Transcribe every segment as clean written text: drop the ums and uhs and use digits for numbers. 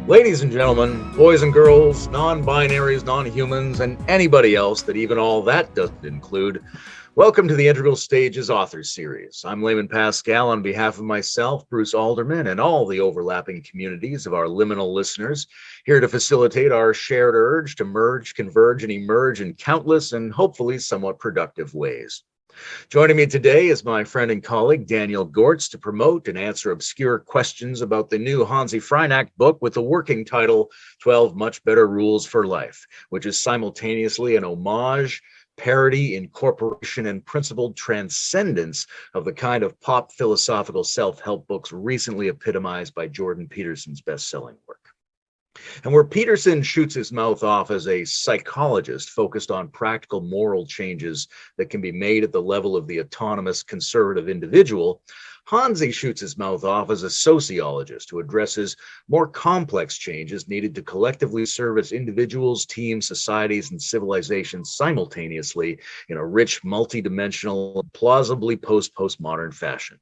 Ladies and gentlemen, boys and girls, non-binaries, non-humans, and anybody else that even all that doesn't include, welcome to the Integral Stages Author Series. I'm Layman Pascal on behalf of myself, Bruce Alderman, and all the overlapping communities of our liminal listeners, here to facilitate our shared urge to merge, converge, and emerge in countless and hopefully somewhat productive ways. Joining me today is my friend and colleague, Daniel Görtz, to promote and answer obscure questions about the new Hanzi Freinacht book with the working title, 12 Much Better Rules for Life, which is simultaneously an homage, parody, incorporation, and principled transcendence of the kind of pop philosophical self-help books recently epitomized by Jordan Peterson's best-selling work. And where Peterson shoots his mouth off as a psychologist focused on practical moral changes that can be made at the level of the autonomous conservative individual, Hanzi shoots his mouth off as a sociologist who addresses more complex changes needed to collectively serve as individuals, teams, societies, and civilizations simultaneously in a rich, multidimensional, plausibly postmodern fashion.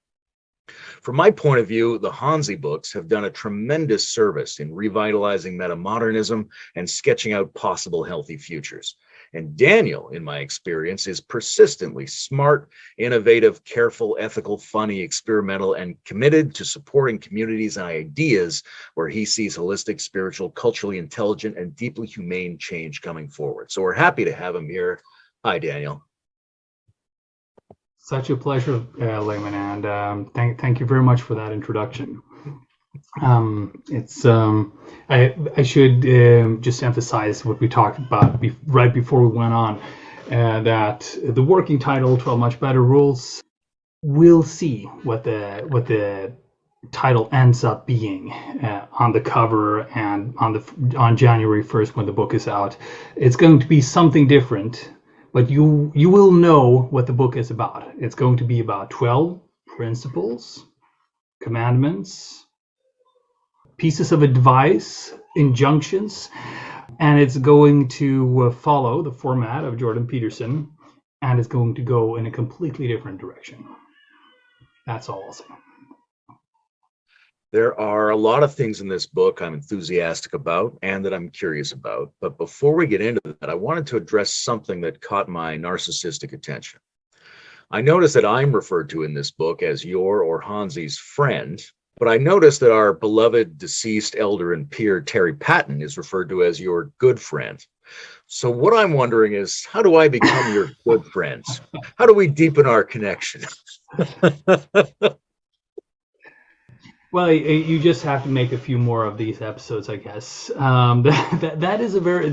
From my point of view, the Hanzi books have done a tremendous service in revitalizing metamodernism and sketching out possible healthy futures. And Daniel, in my experience, is persistently smart, innovative, careful, ethical, funny, experimental, and committed to supporting communities and ideas where he sees holistic, spiritual, culturally intelligent, and deeply humane change coming forward. So we're happy to have him here. Hi, Daniel. Such a pleasure, Layman, and thank you very much for that introduction. I should just emphasize what we talked about right before we went on, that the working title, 12 Much Better Rules, we'll see what the title ends up being on the cover and on January 1st when the book is out. It's going to be something different. But you will know what the book is about. It's going to be about 12 principles, commandments, pieces of advice, injunctions, and it's going to follow the format of Jordan Peterson, and it's going to go in a completely different direction. That's all I'll say. There are a lot of things in this book I'm enthusiastic about and that I'm curious about. But before we get into that, I wanted to address something that caught my narcissistic attention. I noticed that I'm referred to in this book as your or Hanzi's friend, but I noticed that our beloved deceased elder and peer Terry Patton is referred to as your good friend. So what I'm wondering is, how do I become your good friend? How do we deepen our connection? Well, you just have to make a few more of these episodes, I guess. That is a very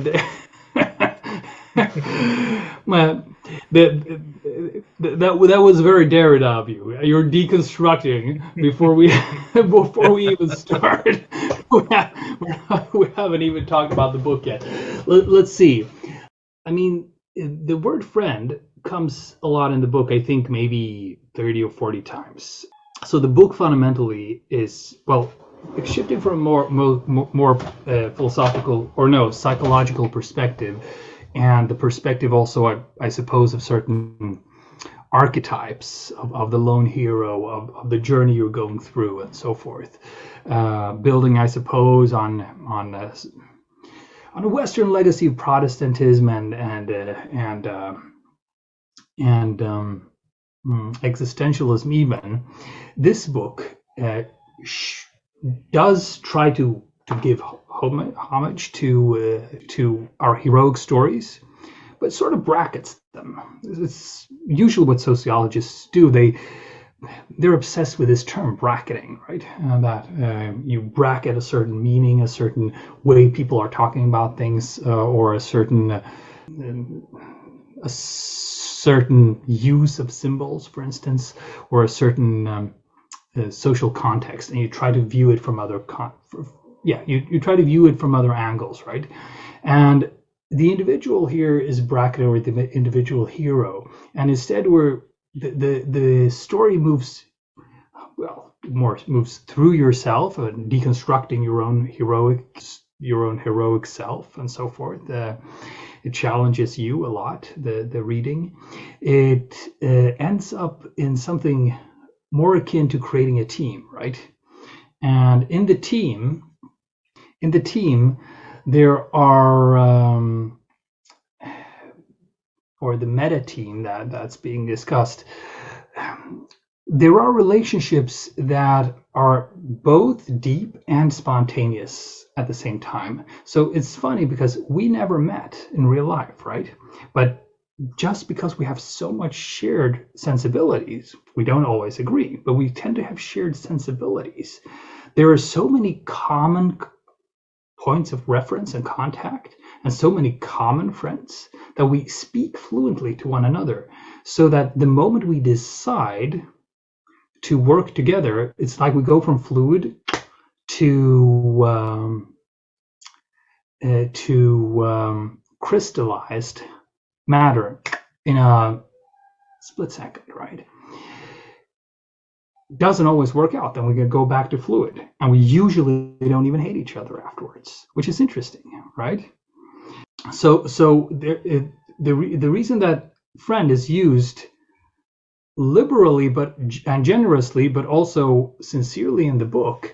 well, that was very daring of you. You're deconstructing before we even start. We haven't even talked about the book yet. Let's see. I mean, the word friend comes a lot in the book. I think maybe 30 or 40 times. So the book fundamentally is, well, shifting from a more philosophical or no psychological perspective, and the perspective also, I suppose, of certain archetypes of the lone hero, of the journey you're going through, and so forth. Building, I suppose, on a Western legacy of Protestantism and existentialism even. This book does try to give homage to our heroic stories, but sort of brackets them. It's usually what sociologists do. They're obsessed with this term bracketing, right? That you bracket a certain meaning, a certain way people are talking about things, or a certain use of symbols, for instance, or a certain social context, and you try to view it from you try to view it from other angles, right? And the individual here is bracketed, or the individual hero, and instead the story moves through yourself, deconstructing your own heroic self, and so forth. It challenges you a lot, the reading. It ends up in something more akin to creating a team, right? And in the team, in the team, there are, or the meta team that's being discussed, there are relationships that are both deep and spontaneous at the same time. So it's funny because we never met in real life, right? But just because we have so much shared sensibilities, we don't always agree, but we tend to have shared sensibilities. There are so many common points of reference and contact, and so many common friends that we speak fluently to one another, so that the moment we decide to work together, it's like we go from fluid to crystallized matter in a split second, right? Doesn't always work out. Then we can go back to fluid, and we usually don't even hate each other afterwards, which is interesting, right? So the reason that friend is used liberally and generously, but also sincerely in the book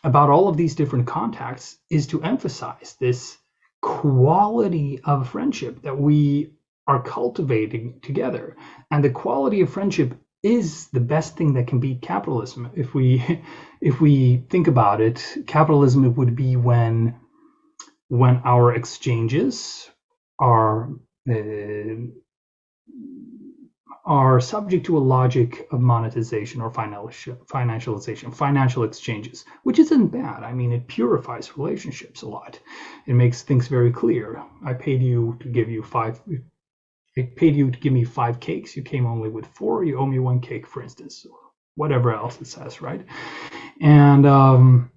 about all of these different contacts, is to emphasize this quality of friendship that we are cultivating together. And the quality of friendship is the best thing that can beat capitalism. If we think about it, capitalism, it would be when our exchanges are subject to a logic of monetization or financialization, financial exchanges, which isn't bad. I mean, it purifies relationships a lot. It makes things very clear. I paid you to give me 5 cakes. You came only with 4. You owe me 1 cake, for instance, or whatever else it says, right? And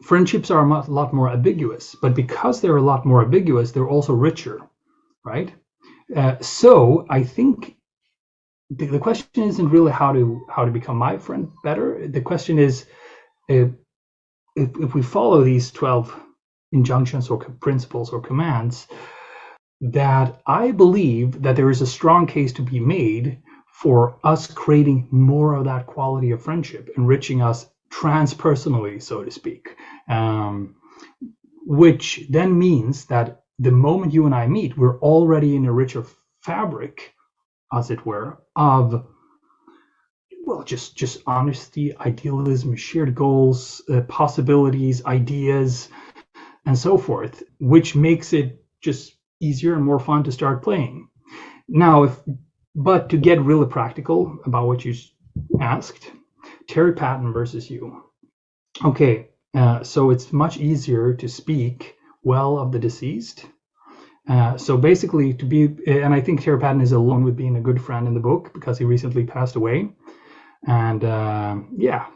friendships are a lot more ambiguous, but because they're a lot more ambiguous, they're also richer, right? So I think the question isn't really how to become my friend better. The question is, if we follow these 12 injunctions or principles or commands, that I believe that there is a strong case to be made for us creating more of that quality of friendship, enriching us transpersonally, so to speak, which then means that the moment you and I meet, we're already in a richer fabric, as it were, of, well, just honesty, idealism, shared goals, possibilities, ideas, and so forth, which makes it just easier and more fun to start playing. Now, but to get really practical about what you asked, Terry Patton versus you. Okay, so it's much easier to speak well of the deceased. So basically, to be, and I think Terry Patton is alone with being a good friend in the book because he recently passed away. And yeah,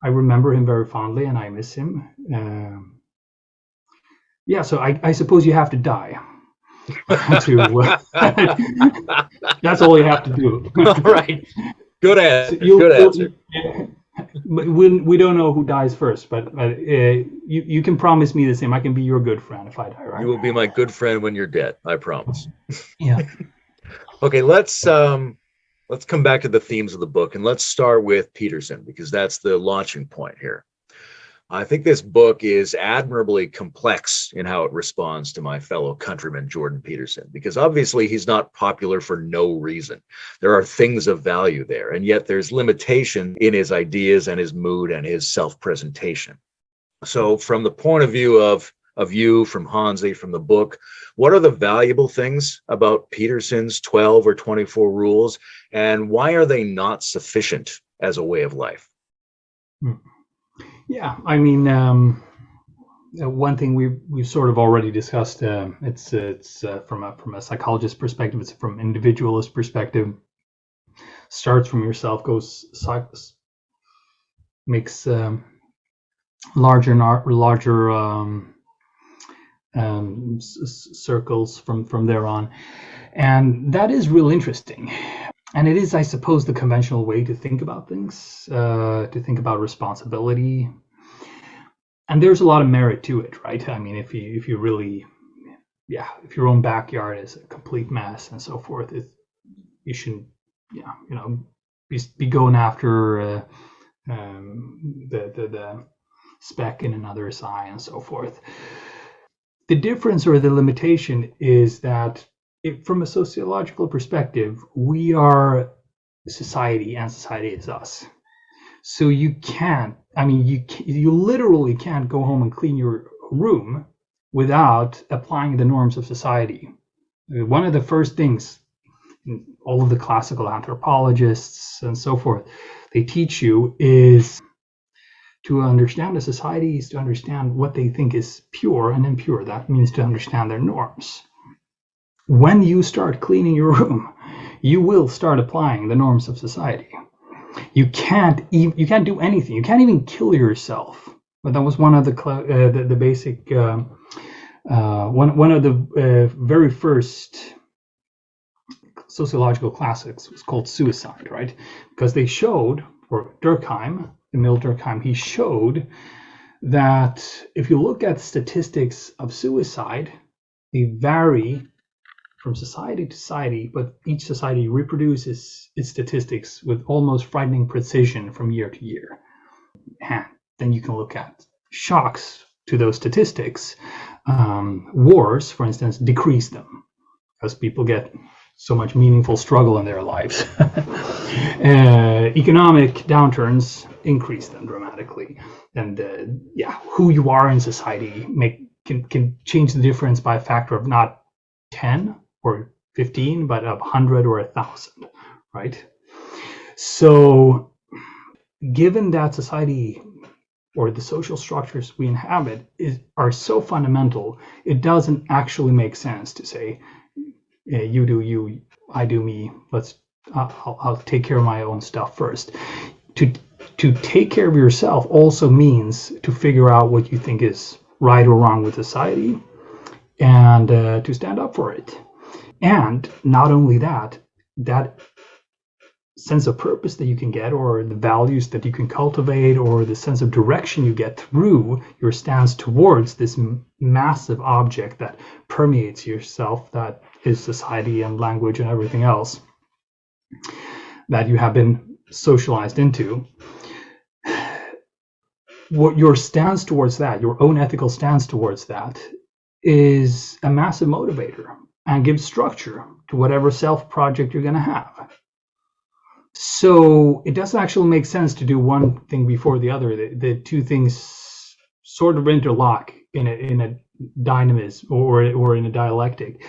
I remember him very fondly and I miss him. Yeah, so I suppose you have to die. That's all you have to do. All right. Good answer. Good answer. We don't know who dies first, but you can promise me the same. I can be your good friend if I die, right? You will be my good friend when you're dead. I promise. Yeah. Okay, let's come back to the themes of the book, and let's start with Peterson, because that's the launching point here. I think this book is admirably complex in how it responds to my fellow countryman, Jordan Peterson, because obviously he's not popular for no reason. There are things of value there, and yet there's limitation in his ideas and his mood and his self-presentation. So from the point of view of you, from Hanzi, from the book, what are the valuable things about Peterson's 12 or 24 rules, and why are they not sufficient as a way of life? Yeah, I mean, one thing we've sort of already discussed. It's from a psychologist perspective. It's from individualist perspective. Starts from yourself, goes makes larger circles from there on, and that is real interesting. And it is, I suppose, the conventional way to think about things, to think about responsibility. And there's a lot of merit to it, right? I mean, if you really, if your own backyard is a complete mess and so forth, you shouldn't, be going after the speck in another's eye, and so forth. The difference or the limitation is that from a sociological perspective, we are society and society is us. So you can't, you literally can't go home and clean your room without applying the norms of society. One of the first things all of the classical anthropologists and so forth, they teach you is to understand a society is to understand what they think is pure and impure. That means to understand their norms. When you start cleaning your room, you will start applying the norms of society. You can't do anything. You can't even kill yourself. But that was one of the basic one of the very first sociological classics was called suicide, right? Because they showed, or Durkheim, Emil Durkheim, he showed that if you look at statistics of suicide, they vary from society to society, but each society reproduces its statistics with almost frightening precision from year to year. And then you can look at shocks to those statistics. Wars, for instance, decrease them because people get so much meaningful struggle in their lives. Economic downturns increase them dramatically. And who you are in society can change the difference by a factor of not 10 or 15, but of 100 or 1,000, right? So given that society or the social structures we inhabit are so fundamental, it doesn't actually make sense to say, you do you, I do me. I'll take care of my own stuff first. To take care of yourself also means to figure out what you think is right or wrong with society, and to stand up for it. And not only that sense of purpose that you can get, or the values that you can cultivate, or the sense of direction you get through your stance towards this massive object that permeates yourself, that is society and language and everything else that you have been socialized into. What your stance towards that, your own ethical stance towards that, is a massive motivator and gives structure to whatever self-project you're going to have. So it doesn't actually make sense to do one thing before the other. The two things sort of interlock in a dynamism or in a dialectic.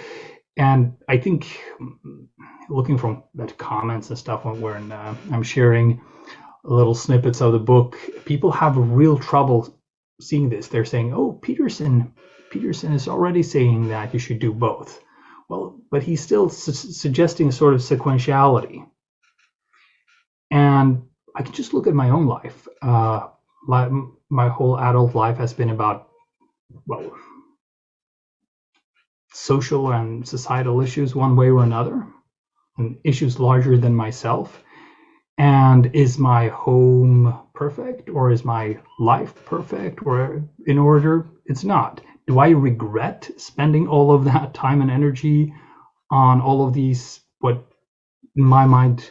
And I think, looking from the comments and stuff when I'm sharing little snippets of the book, people have real trouble seeing this. They're saying, "Oh, Peterson is already saying that you should do both." Well, but he's still suggesting a sort of sequentiality. And I can just look at my own life. My whole adult life has been about, social and societal issues one way or another, and issues larger than myself. And is my home perfect, or is my life perfect, or in order? It's not. Do I regret spending all of that time and energy on all of these, what in my mind,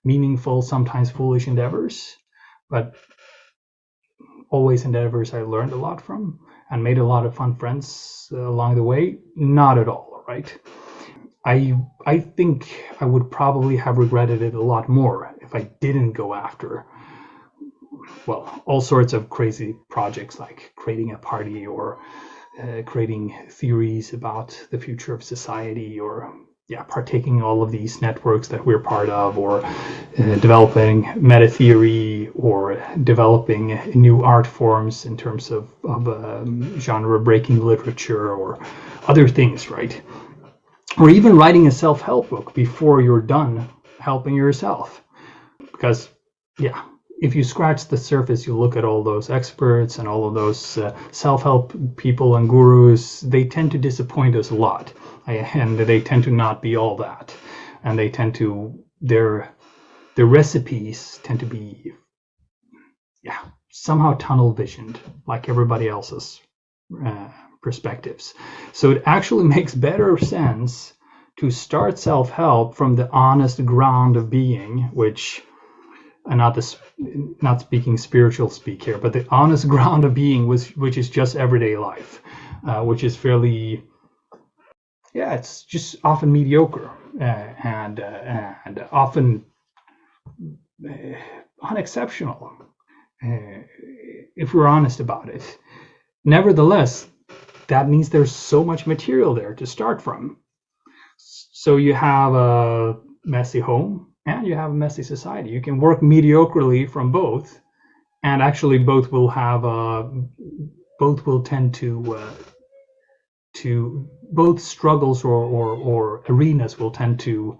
meaningful, sometimes foolish endeavors, but always endeavors I learned a lot from and made a lot of fun friends along the way? Not at all, right? I think I would probably have regretted it a lot more if I didn't go after, all sorts of crazy projects like creating a party, or creating theories about the future of society, or partaking in all of these networks that we're part of, or developing meta theory, or developing new art forms in terms of genre breaking literature or other things, right? Or even writing a self-help book before you're done helping yourself. Because if you scratch the surface, you look at all those experts and all of those self-help people and gurus, they tend to disappoint us a lot. And they tend to not be all that. And they tend to, their recipes tend to be, somehow tunnel visioned, like everybody else's perspectives. So it actually makes better sense to start self-help from the honest ground of being, which not speaking spiritual speak here, but the honest ground of being, which is just everyday life, which is fairly, it's just often mediocre and often unexceptional, if we're honest about it. Nevertheless, that means there's so much material there to start from. So you have a messy home and you have a messy society. You can work mediocrely from both, and actually both will tend to both struggles or arenas will tend to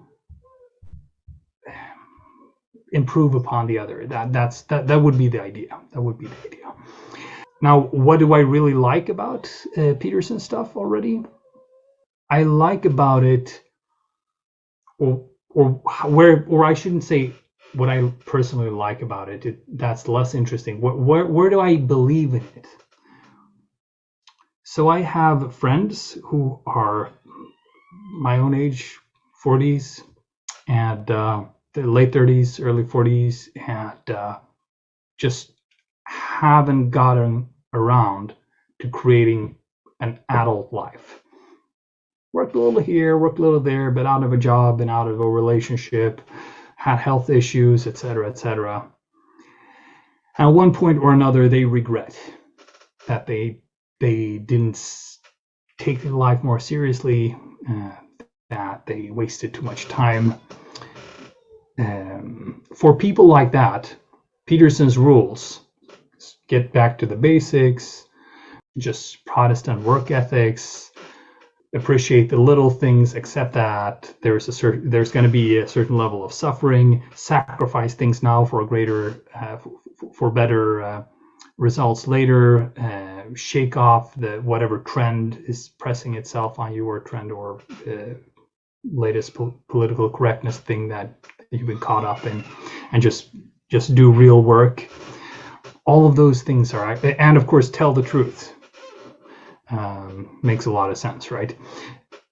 improve upon the other. That would be the idea. That would be the idea. Now, what do I really like about Peterson's stuff already? I like about it, or I shouldn't say what I personally like about it. That's less interesting. Where do I believe in it? So I have friends who are my own age, 40s, and the late 30s, early 40s, and just haven't gotten around to creating an adult life. Worked a little here, worked a little there, been out of a job, been out of a relationship, had health issues, etc., etc. And at one point or another, they regret that they didn't take their life more seriously, that they wasted too much time. For people like that, Peterson's rules, get back to the basics, just Protestant work ethics, appreciate the little things, accept that there's going to be a certain level of suffering, sacrifice things now for a greater, for better results later, shake off the whatever trend is pressing itself on you, or trend or latest political correctness thing that you've been caught up in, and just do real work. All of those things are, and of course, tell the truth. Makes a lot of sense, right?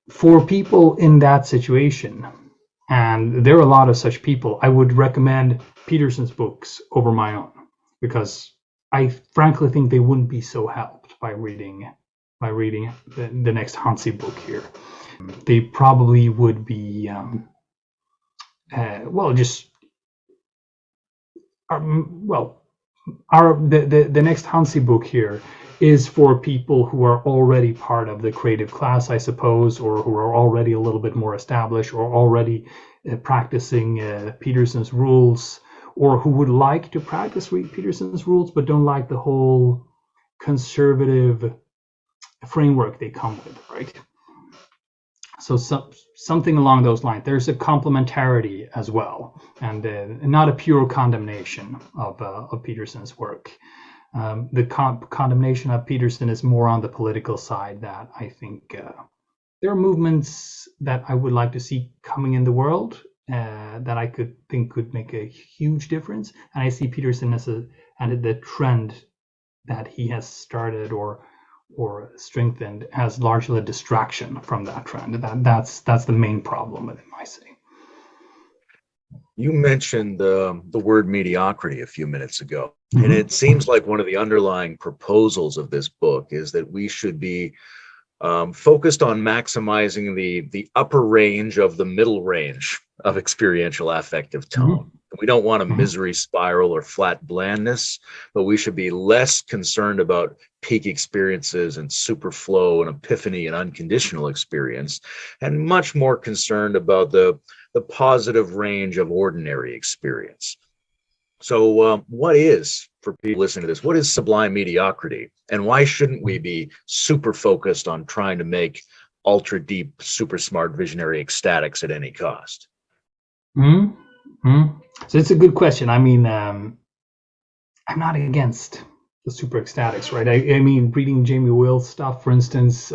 For people in that situation, and there are a lot of such people, I would recommend Peterson's books over my own, because I frankly think they wouldn't be so helped by reading the next Hanzi book here. They probably would be the next Hanzi book here is for people who are already part of the creative class, I suppose, or who are already a little bit more established, or already practicing Peterson's rules, or who would like to practice Peterson's rules but don't like the whole conservative framework they come with, right? So something along those lines. There's a complementarity as well, and not a pure condemnation of Peterson's work. The condemnation of Peterson is more on the political side, that I think there are movements that I would like to see coming in the world that I could make a huge difference. And I see Peterson and the trend that he has started or strengthened as largely a distraction from that trend. That's the main problem with him, I say. You mentioned the word mediocrity a few minutes ago, and it seems like one of the underlying proposals of this book is that we should be focused on maximizing the upper range of the middle range of experiential affective tone. We don't want a misery spiral or flat blandness, but we should be less concerned about peak experiences and superflow and epiphany and unconditional experience, and much more concerned about the positive range of ordinary experience. So what is, for people listening to this, what is sublime mediocrity? And why shouldn't we be super focused on trying to make ultra deep, super smart, visionary ecstatics at any cost? So it's a good question. I mean, I'm not against the super ecstatics, right? I mean, reading Jamie Will's stuff, for instance,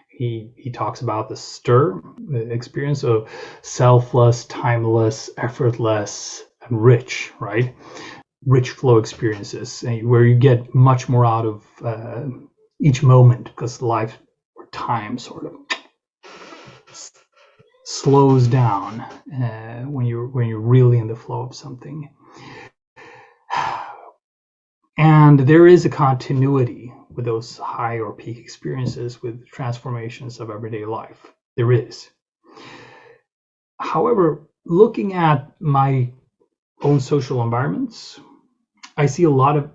he talks about the stir experience of selfless, timeless, effortless, and rich, right? Rich flow experiences, where you get much more out of each moment, because life or time sort of slows down when you're really in the flow of something. And there is a continuity with those high or peak experiences with transformations of everyday life. There is. However, looking at my own social environments, I see a lot of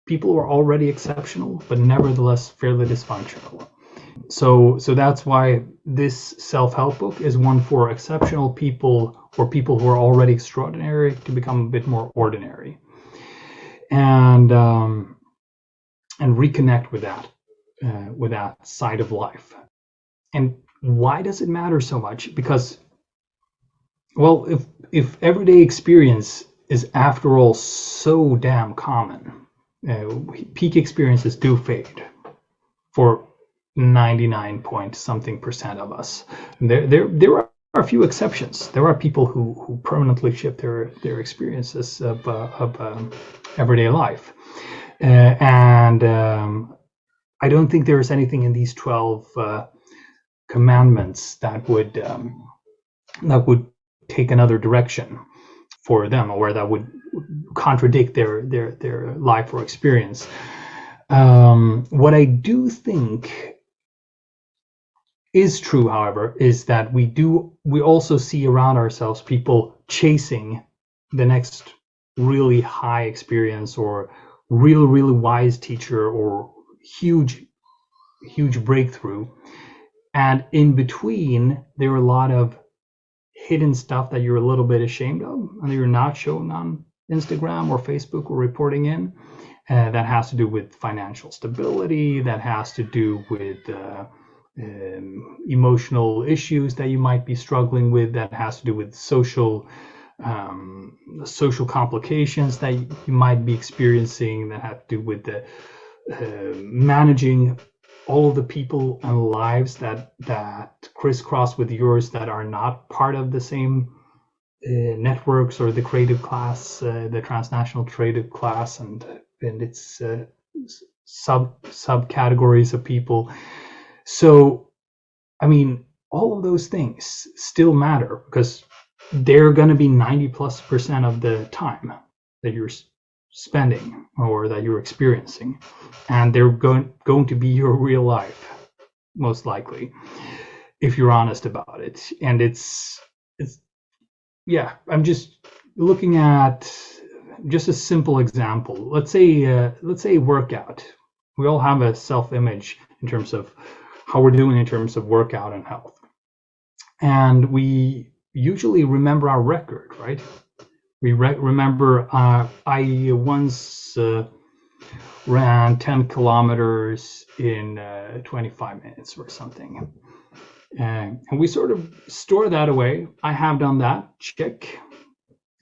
people who are already exceptional, but nevertheless fairly dysfunctional. So that's why this self-help book is one for exceptional people or people who are already extraordinary to become a bit more ordinary, and reconnect with that side of life. And why does it matter so much? Because, well, if everyday experience is after all so damn common, peak experiences do fade for 99 point something% of us. There are a few exceptions. There are people who permanently shift their experiences of everyday life, and I don't think there is anything in these 12 commandments that would take another direction for them, or that would contradict their life or experience. What I do think is true, however, is that we also see around ourselves people chasing the next really high experience, or really wise teacher, or huge breakthrough. And in between, there are a lot of hidden stuff that you're a little bit ashamed of, and you're not showing on Instagram or Facebook or reporting in. That has to do with financial stability, that has to do with emotional issues that you might be struggling with, that has to do with social complications that you might be experiencing, that have to do with the managing all of the people and lives that crisscross with yours, that are not part of the same networks or the creative class, the transnational creative class, and its subcategories of people. So, I mean, all of those things still matter, because they're going to be 90+% of the time that you're spending or that you're experiencing, and they're going to be your real life, most likely, if you're honest about it. And it's yeah, I'm just looking at just a simple example. Let's say workout. We all have a self-image in terms of how we're doing in terms of workout and health, and we usually remember our record, right? We remember I once ran 10 kilometers in 25 minutes or something. And we sort of store that away. I have done that, check.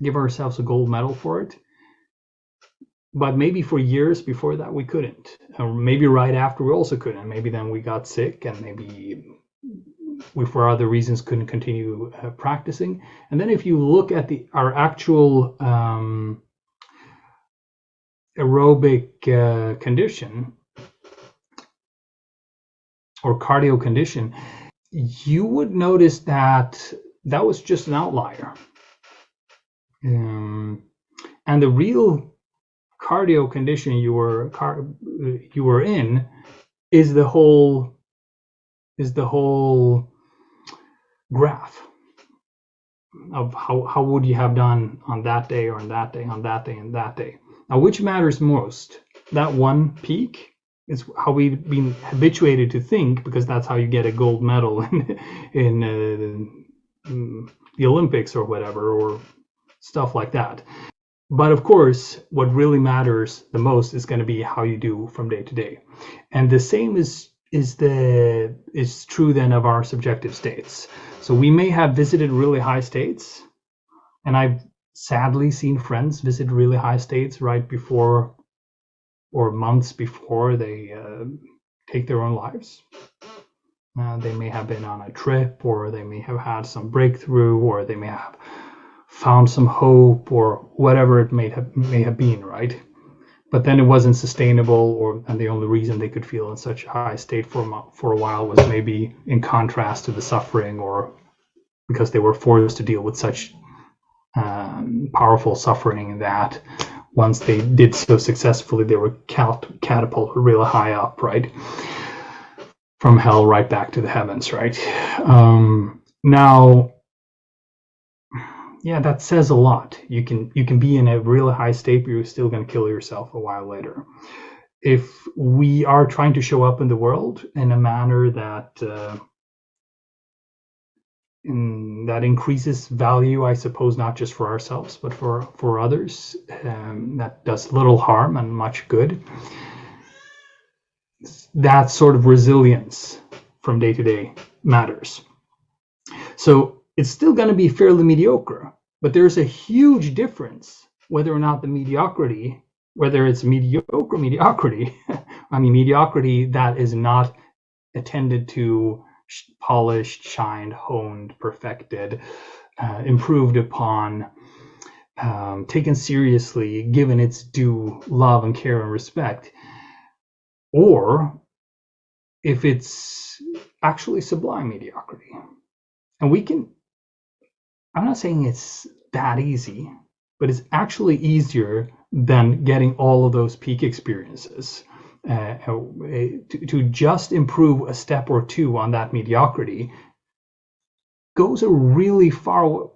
Give ourselves a gold medal for it. But maybe for years before that we couldn't. Or maybe right after we also couldn't. Maybe then we got sick, and maybe we, for other reasons, couldn't continue practicing. And then if you look at our actual aerobic condition or cardio condition, you would notice that was just an outlier. And the real cardio condition you were in is the whole graph of how would you have done on that day, or on that day, on that day, and that day. Now, which matters most? That one peak is how we've been habituated to think, because that's how you get a gold medal in the Olympics or whatever, or stuff like that. But of course, what really matters the most is going to be how you do from day to day. And the same is true then of our subjective states. So we may have visited really high states, and I've sadly seen friends visit really high states right before or months before they take their own lives. They may have been on a trip, or they may have had some breakthrough, or they may have found some hope, or whatever it may have been, right? But then it wasn't sustainable, and the only reason they could feel in such a high state for a while was maybe in contrast to the suffering, or because they were forced to deal with such powerful suffering that once they did so successfully, they were catapulted really high up, right? From hell right back to the heavens, right? Now, yeah, that says a lot. You can be in a really high state, but you're still going to kill yourself a while later. If we are trying to show up in the world in a manner that that increases value, I suppose, not just for ourselves, but for others, that does little harm and much good, that sort of resilience from day to day matters. So it's still going to be fairly mediocre, but there's a huge difference whether or not the mediocrity, whether it's mediocrity, I mean mediocrity that is not attended to, polished, shined, honed, perfected, improved upon, taken seriously, given its due love and care and respect, or if it's actually sublime mediocrity. And we can, I'm not saying it's that easy, but it's actually easier than getting all of those peak experiences. To just improve a step or two on that mediocrity goes a really far,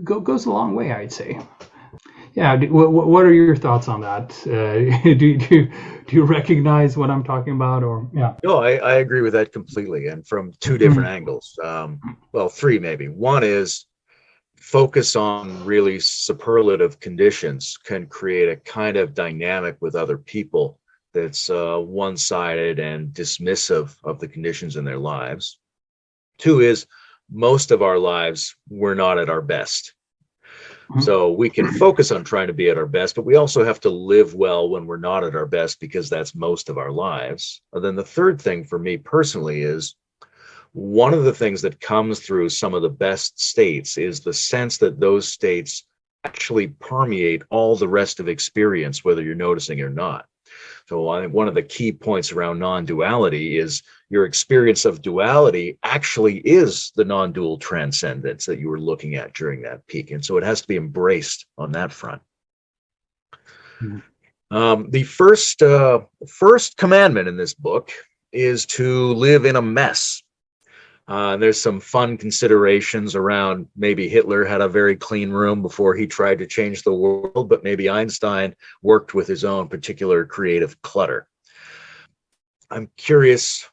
goes a long way, I'd say. Yeah, what are your thoughts on that? Do you recognize what I'm talking about, or yeah? No, I agree with that completely, and from two different angles. Well, three maybe. One is focus on really superlative conditions can create a kind of dynamic with other people that's one-sided and dismissive of the conditions in their lives. Two is most of our lives we're not at our best. So we can focus on trying to be at our best, but we also have to live well when we're not at our best, because that's most of our lives. And then the third thing for me personally is one of the things that comes through some of the best states is the sense that those states actually permeate all the rest of experience, whether you're noticing it or not. So I think one of the key points around non-duality is your experience of duality actually is the non-dual transcendence that you were looking at during that peak. And so it has to be embraced on that front. The first commandment in this book is to live in a mess. There's some fun considerations around maybe Hitler had a very clean room before he tried to change the world, but maybe Einstein worked with his own particular creative clutter. I'm curious,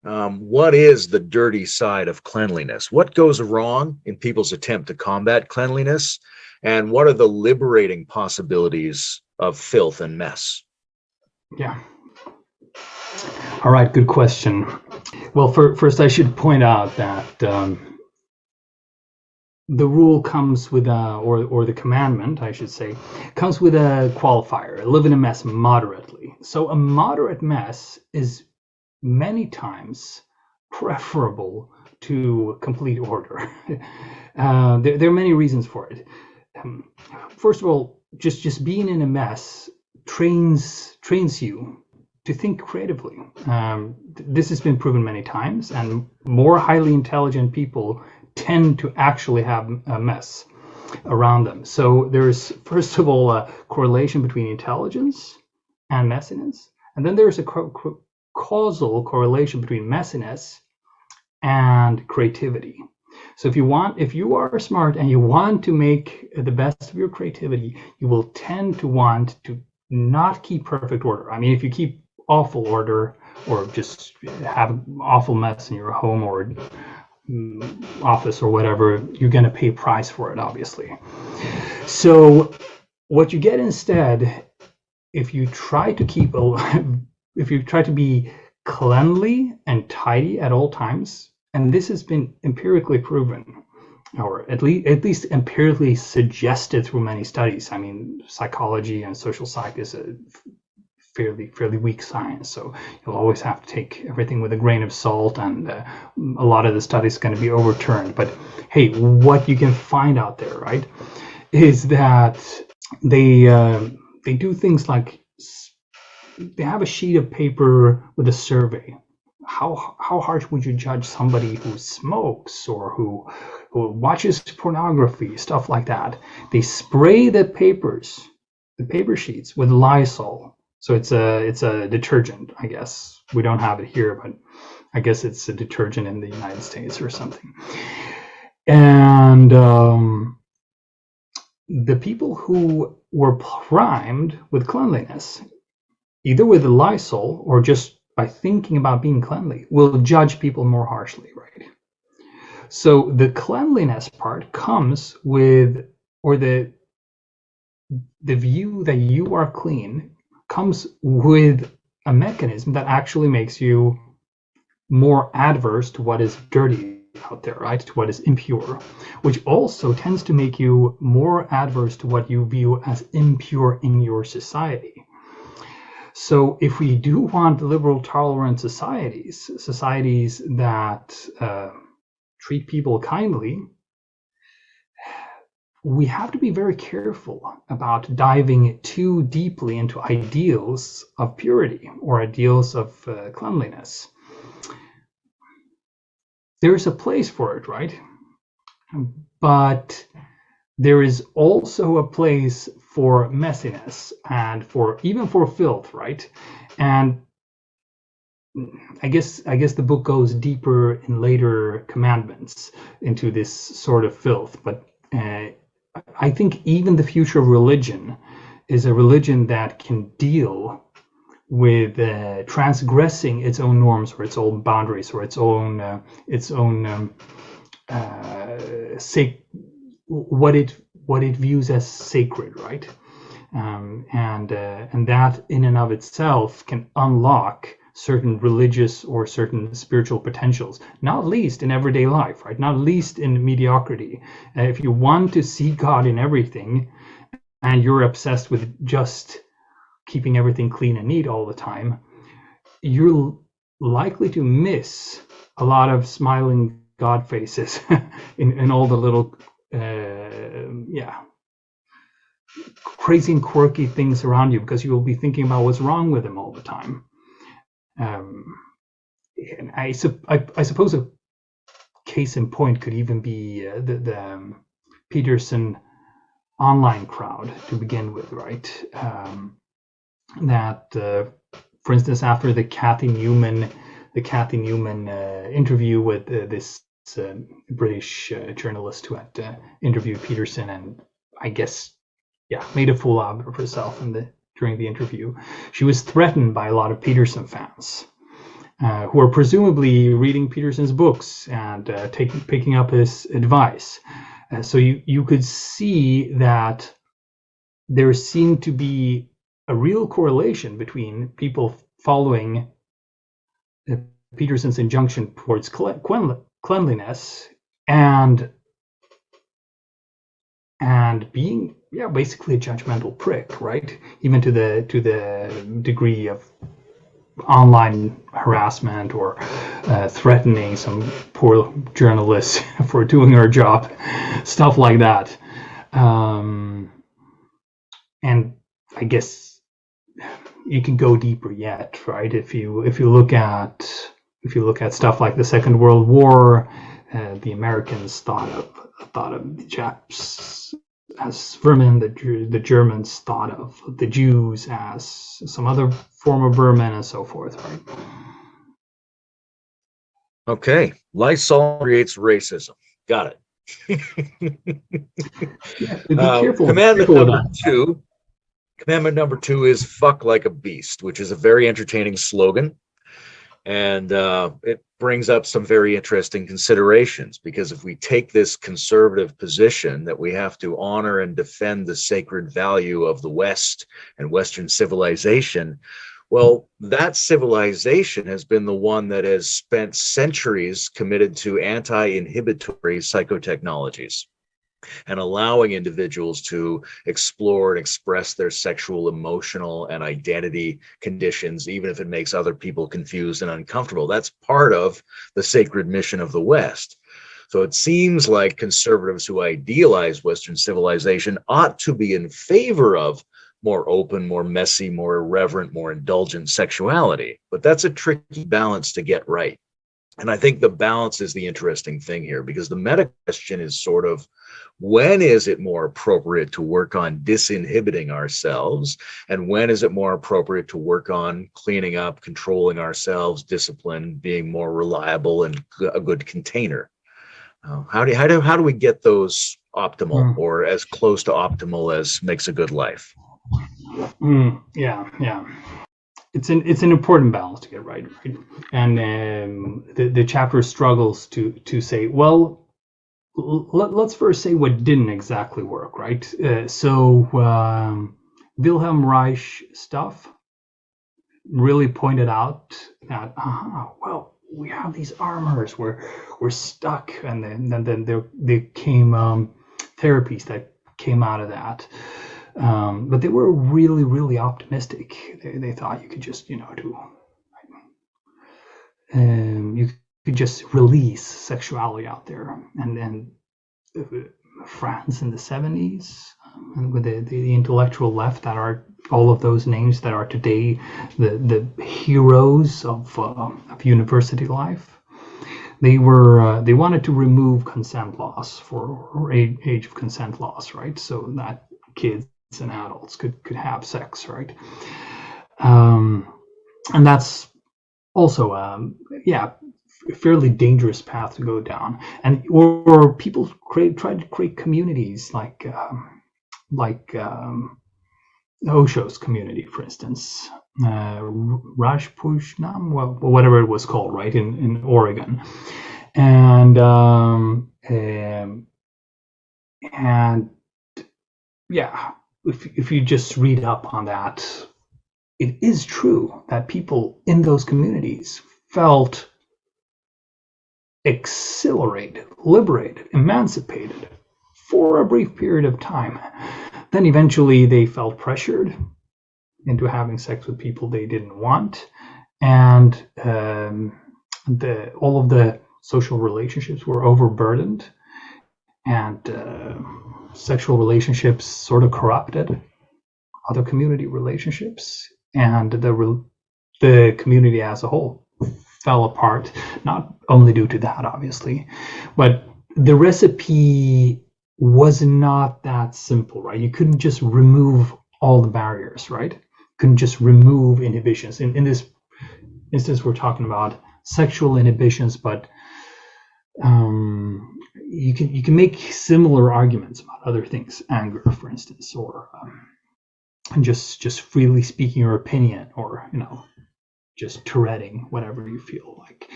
what is the dirty side of cleanliness? What goes wrong in people's attempt to combat cleanliness? And what are the liberating possibilities of filth and mess? Yeah. All right, good question. Well, first I should point out that the rule comes with or the commandment, I should say, comes with a qualifier: live in a mess moderately. So a moderate mess is many times preferable to complete order. There are many reasons for it. First of all, just being in a mess trains you to think creatively. This has been proven many times, and more highly intelligent people tend to actually have a mess around them. So there's, first of all, a correlation between intelligence and messiness, and then there's a causal correlation between messiness and creativity. So if you are smart and you want to make the best of your creativity, you will tend to want to not keep perfect order. I mean, if you keep awful order, or just have an awful mess in your home or office or whatever, you're going to pay a price for it, obviously. So what you get instead, if you try to be cleanly and tidy at all times, and this has been empirically proven, or at least empirically suggested through many studies. I mean, psychology and social psych is a fairly weak science, so you'll always have to take everything with a grain of salt, and a lot of the studies are going to be overturned. But hey, what you can find out there, right, is that they do things like they have a sheet of paper with a survey how harsh would you judge somebody who smokes or who watches pornography, stuff like that? They spray the paper sheets with Lysol. So it's a detergent, I guess. We don't have it here, but I guess it's a detergent in the United States or something. And the people who were primed with cleanliness, either with the Lysol or just by thinking about being cleanly, will judge people more harshly, right? So the cleanliness part comes with, or the view that you are clean comes with a mechanism that actually makes you more adverse to what is dirty out there, right? To what is impure, which also tends to make you more adverse to what you view as impure in your society. So if we do want liberal, tolerant societies that treat people kindly, we have to be very careful about diving too deeply into ideals of purity or ideals of cleanliness. There's a place for it, right? But there is also a place for messiness and even for filth, right? And I guess the book goes deeper in later commandments into this sort of filth. But I think even the future of religion is a religion that can deal with transgressing its own norms or its own boundaries or its own what it views as sacred, right? And that in and of itself can unlock certain religious or certain spiritual potentials, not least in everyday life, right? Not least in mediocrity. If you want to see God in everything and you're obsessed with just keeping everything clean and neat all the time, you're likely to miss a lot of smiling God faces in all the little crazy and quirky things around you, because you will be thinking about what's wrong with them all the time. And I suppose a case in point could even be the Peterson online crowd to begin with, right? That, for instance, after the Kathy Newman interview with this British journalist who had interviewed Peterson and I guess made a fool out of herself during the interview, she was threatened by a lot of Peterson fans who are presumably reading Peterson's books and picking up his advice. So you could see that there seemed to be a real correlation between people following Peterson's injunction towards cleanliness and being basically a judgmental prick, right? Even to the degree of online harassment or threatening some poor journalist for doing her job, stuff like that. And I guess you can go deeper yet, right? If you look at stuff like the Second World War, the Americans thought of the Japs as vermin, the Germans thought of the Jews as some other form of vermin, and so forth, right? Okay, Lysol creates racism. Got it. Be careful. Commandment number two is "fuck like a beast," which is a very entertaining slogan. And it brings up some very interesting considerations, because if we take this conservative position that we have to honor and defend the sacred value of the West and Western civilization, well, that civilization has been the one that has spent centuries committed to anti-inhibitory psychotechnologies and allowing individuals to explore and express their sexual, emotional, and identity conditions, even if it makes other people confused and uncomfortable. That's part of the sacred mission of the West. So it seems like conservatives who idealize Western civilization ought to be in favor of more open, more messy, more irreverent, more indulgent sexuality. But that's a tricky balance to get right. And I think the balance is the interesting thing here, because the meta question is sort of, when is it more appropriate to work on disinhibiting ourselves? And when is it more appropriate to work on cleaning up, controlling ourselves, discipline, being more reliable and a good container? How do we get those optimal, or as close to optimal as makes a good life? Yeah. It's an important balance to get right? And the chapter struggles to say, well, let's first say what didn't exactly work, right? Wilhelm Reich stuff really pointed out that, well, we have these armors, we're stuck, and then there came therapies that came out of that. But they were really, really optimistic. They thought you could just, you could just release sexuality out there. And then France in the 70s, with the intellectual left, that are all of those names that are today the heroes of university life. They wanted to remove consent laws or age of consent laws, right? So that kids and adults could have sex, right? And that's also a fairly dangerous path to go down. And or people try to create communities like Osho's community, for instance, Rajpushnam, whatever it was called, right, in Oregon, and yeah. If you just read up on that, it is true that people in those communities felt exhilarated, liberated, emancipated for a brief period of time. Then eventually they felt pressured into having sex with people they didn't want, and all of the social relationships were overburdened, and sexual relationships sort of corrupted other community relationships, and the community as a whole fell apart, not only due to that, obviously, but the recipe was not that simple, right? You couldn't just remove all the barriers, right? You couldn't just remove inhibitions. In this instance, we're talking about sexual inhibitions, but you can make similar arguments about other things, anger, for instance, or just freely speaking your opinion, or just Touretting whatever you feel like.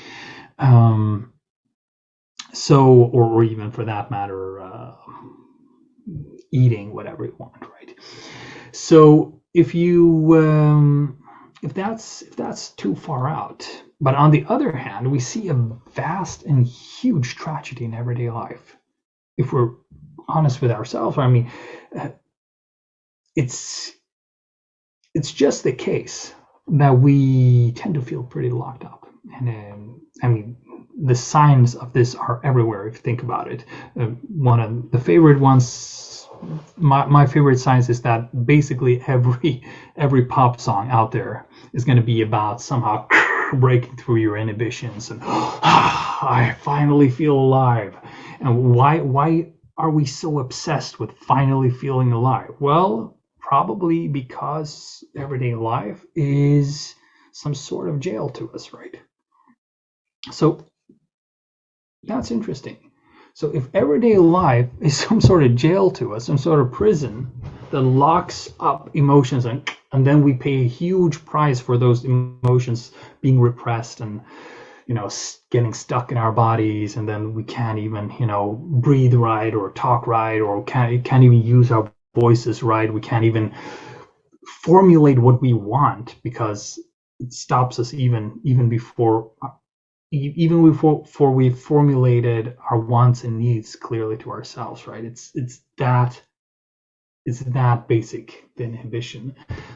Or even for that matter, eating whatever you want, right? So if that's too far out. But on the other hand, we see a vast and huge tragedy in everyday life. If we're honest with ourselves, I mean, it's just the case that we tend to feel pretty locked up. And I mean, the signs of this are everywhere if you think about it. One of the favorite ones, my favorite signs, is that basically every pop song out there is going to be about somehow breaking through your inhibitions and I finally feel alive. And why are we so obsessed with finally feeling alive? Well, probably because everyday life is some sort of jail to us, right? So that's interesting. So if everyday life is some sort of jail to us, some sort of prison that locks up emotions, and then we pay a huge price for those emotions being repressed and getting stuck in our bodies, and then we can't even breathe right or talk right, or can't even use our voices right. We can't even formulate what we want because it stops us even before we've formulated our wants and needs clearly to ourselves, right? It's that basic, the inhibition,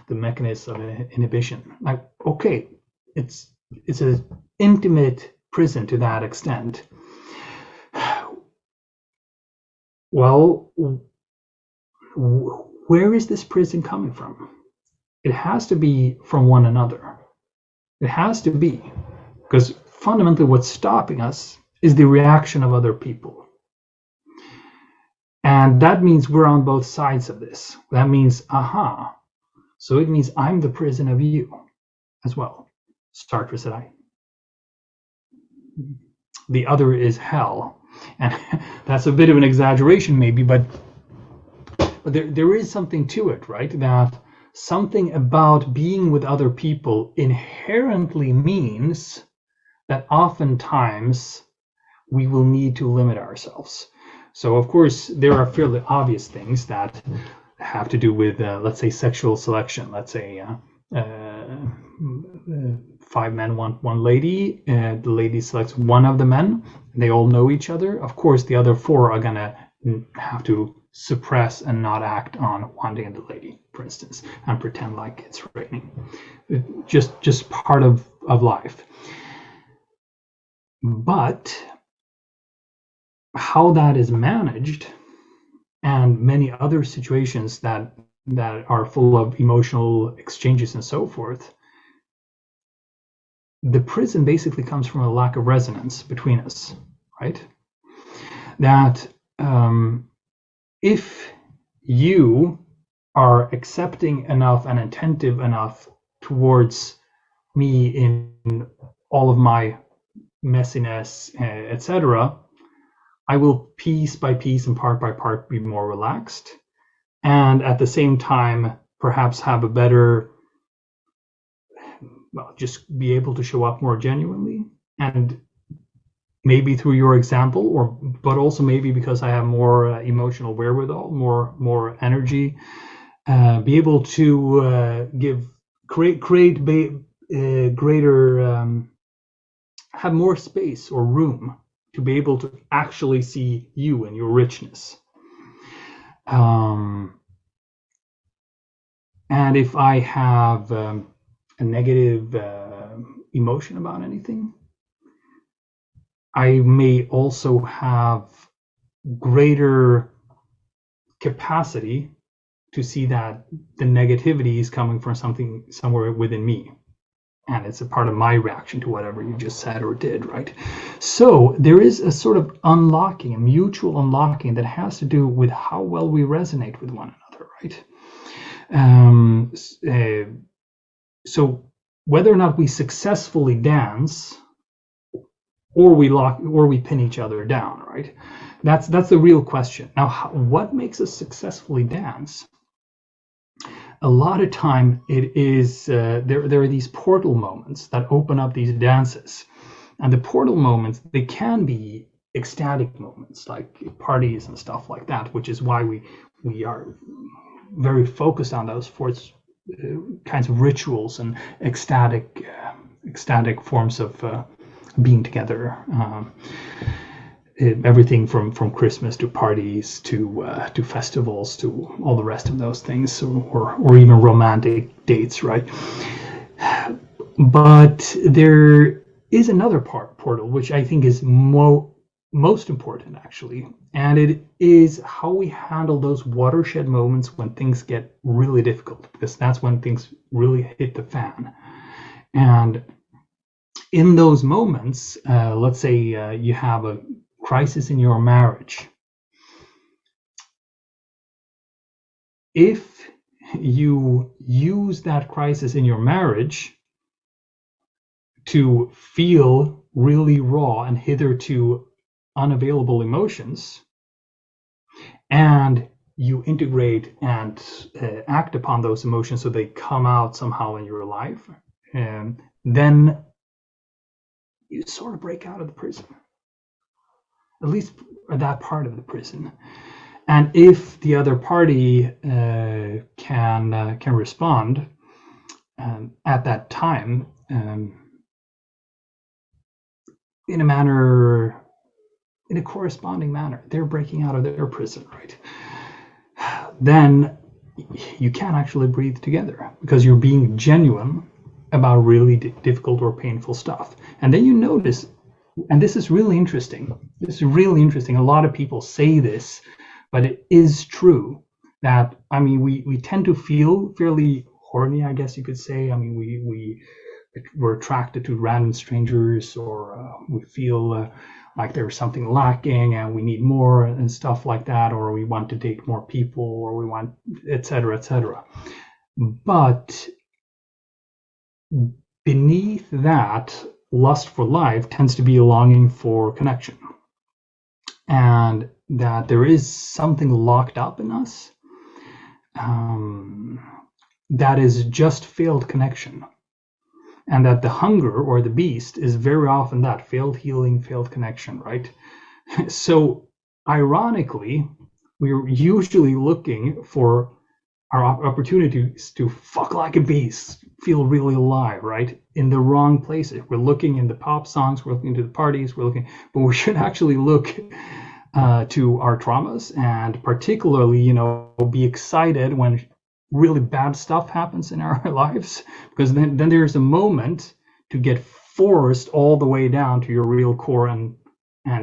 the mechanism of inhibition. Like, okay, it's an intimate prison to that extent. Well, where is this prison coming from? It has to be from one another. It has to be, because fundamentally what's stopping us is the reaction of other people. And that means we're on both sides of this. That means, so it means I'm the prison of you as well. Sartre said I. The other is hell. And that's a bit of an exaggeration maybe, but there is something to it, right? That something about being with other people inherently means that oftentimes we will need to limit ourselves. So of course, there are fairly obvious things that have to do with, let's say, sexual selection. Let's say 5 men want one lady, the lady selects one of the men. They all know each other. Of course, the other 4 are gonna have to suppress and not act on wanting the lady, for instance, and pretend like it's raining. Just part of life. But how that is managed, and many other situations that are full of emotional exchanges and so forth, the prison basically comes from a lack of resonance between us, right? That if you are accepting enough and attentive enough towards me in all of my messiness, etc., I will piece by piece and part by part be more relaxed, and at the same time perhaps have a better, just be able to show up more genuinely, and maybe through your example, but also maybe because I have more emotional wherewithal, more energy, be able to create greater, have more space or room to be able to actually see you and your richness. And if I have a negative emotion about anything, I may also have greater capacity to see that the negativity is coming from somewhere within me. And it's a part of my reaction to whatever you just said or did, right? So there is a sort of unlocking, a mutual unlocking that has to do with how well we resonate with one another, right? So whether or not we successfully dance, or we pin each other down, right? That's the real question. Now, what makes us successfully dance? A lot of time it is there are these portal moments that open up these dances, and the portal moments, they can be ecstatic moments like parties and stuff like that, which is why we are very focused on those kinds of rituals and ecstatic forms of being together. Everything from Christmas to parties to festivals to all the rest of those things, or even romantic dates, right? But there is another portal which I think is most important, actually, and it is how we handle those watershed moments when things get really difficult, because that's when things really hit the fan. And in those moments, let's say you have a crisis in your marriage. If you use that crisis in your marriage to feel really raw and hitherto unavailable emotions, and you integrate and act upon those emotions so they come out somehow in your life, then you sort of break out of the prison. At least that part of the prison. And if the other party can respond at that time in a corresponding manner, they're breaking out of their prison, right? Then you can actually breathe together because you're being genuine about really difficult or painful stuff. And then you notice, and this is really interesting. A lot of people say this, but it is true, that, I mean, we tend to feel fairly horny, I guess you could say. I mean, we're attracted to random strangers, or we feel like there's something lacking and we need more and stuff like that, or we want to date more people, or we want, etc., etc. But beneath that, lust for life tends to be a longing for connection, and that there is something locked up in us that is just failed connection, and that the hunger or the beast is very often that failed healing, failed connection, right? So ironically, we're usually looking for our opportunities to fuck like a beast, feel really alive, right? In the wrong places. We're looking in the pop songs, we're looking to the parties, but we should actually look to our traumas, and particularly, be excited when really bad stuff happens in our lives, because then there's a moment to get forced all the way down to your real core and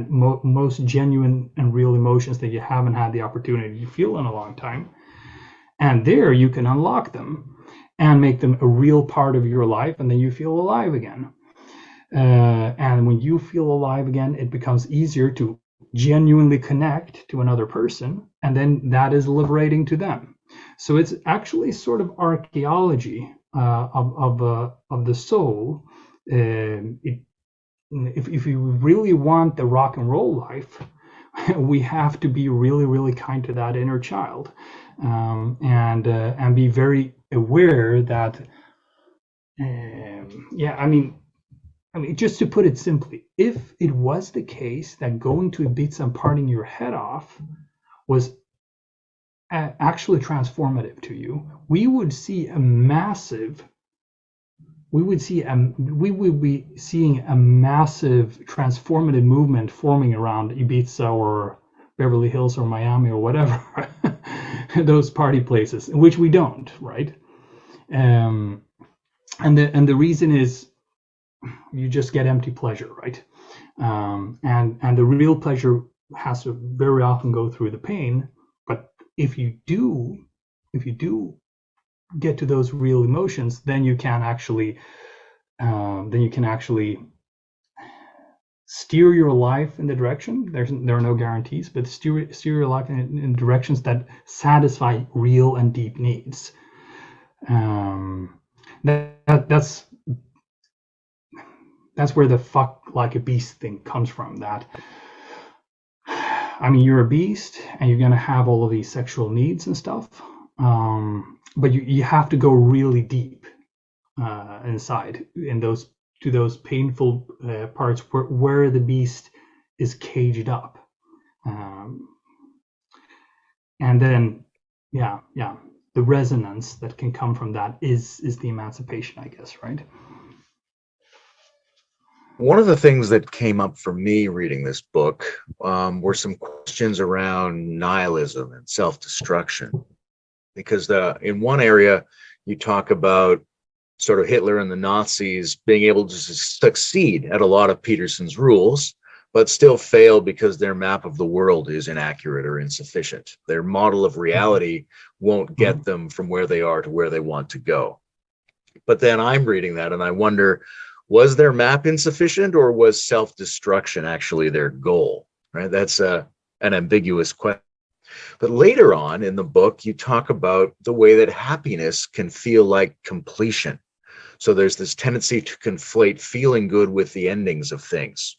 most genuine and real emotions that you haven't had the opportunity to feel in a long time. And there you can unlock them and make them a real part of your life, and then you feel alive again. And when you feel alive again, it becomes easier to genuinely connect to another person, and then that is liberating to them. So it's actually sort of archaeology of the soul. If you really want the rock and roll life, we have to be really, really kind to that inner child, and be very aware that, I mean, just to put it simply, if it was the case that going to Ibiza and partying your head off was actually transformative to you, we would be seeing a massive transformative movement forming around Ibiza or Beverly Hills or Miami or whatever, those party places, which we don't, right? And the reason is, you just get empty pleasure, right? And the real pleasure has to very often go through the pain. But if you do get to those real emotions, then you can actually steer your life in the direction. There are no guarantees, but steer your life in directions that satisfy real and deep needs. That's where the fuck like a beast thing comes from. That, I mean, you're a beast and you're gonna have all of these sexual needs and stuff, but you have to go really deep inside to those painful parts where the beast is caged up, and then the resonance that can come from that is the emancipation, I guess, right? One of the things that came up for me reading this book were some questions around nihilism and self-destruction, because in one area you talk about sort of Hitler and the Nazis being able to succeed at a lot of Peterson's rules, but still fail because their map of the world is inaccurate or insufficient. Their model of reality won't get them from where they are to where they want to go. But then I'm reading that and I wonder, was their map insufficient, or was self-destruction actually their goal? Right? That's an ambiguous question. But later on in the book, you talk about the way that happiness can feel like completion. So there's this tendency to conflate feeling good with the endings of things.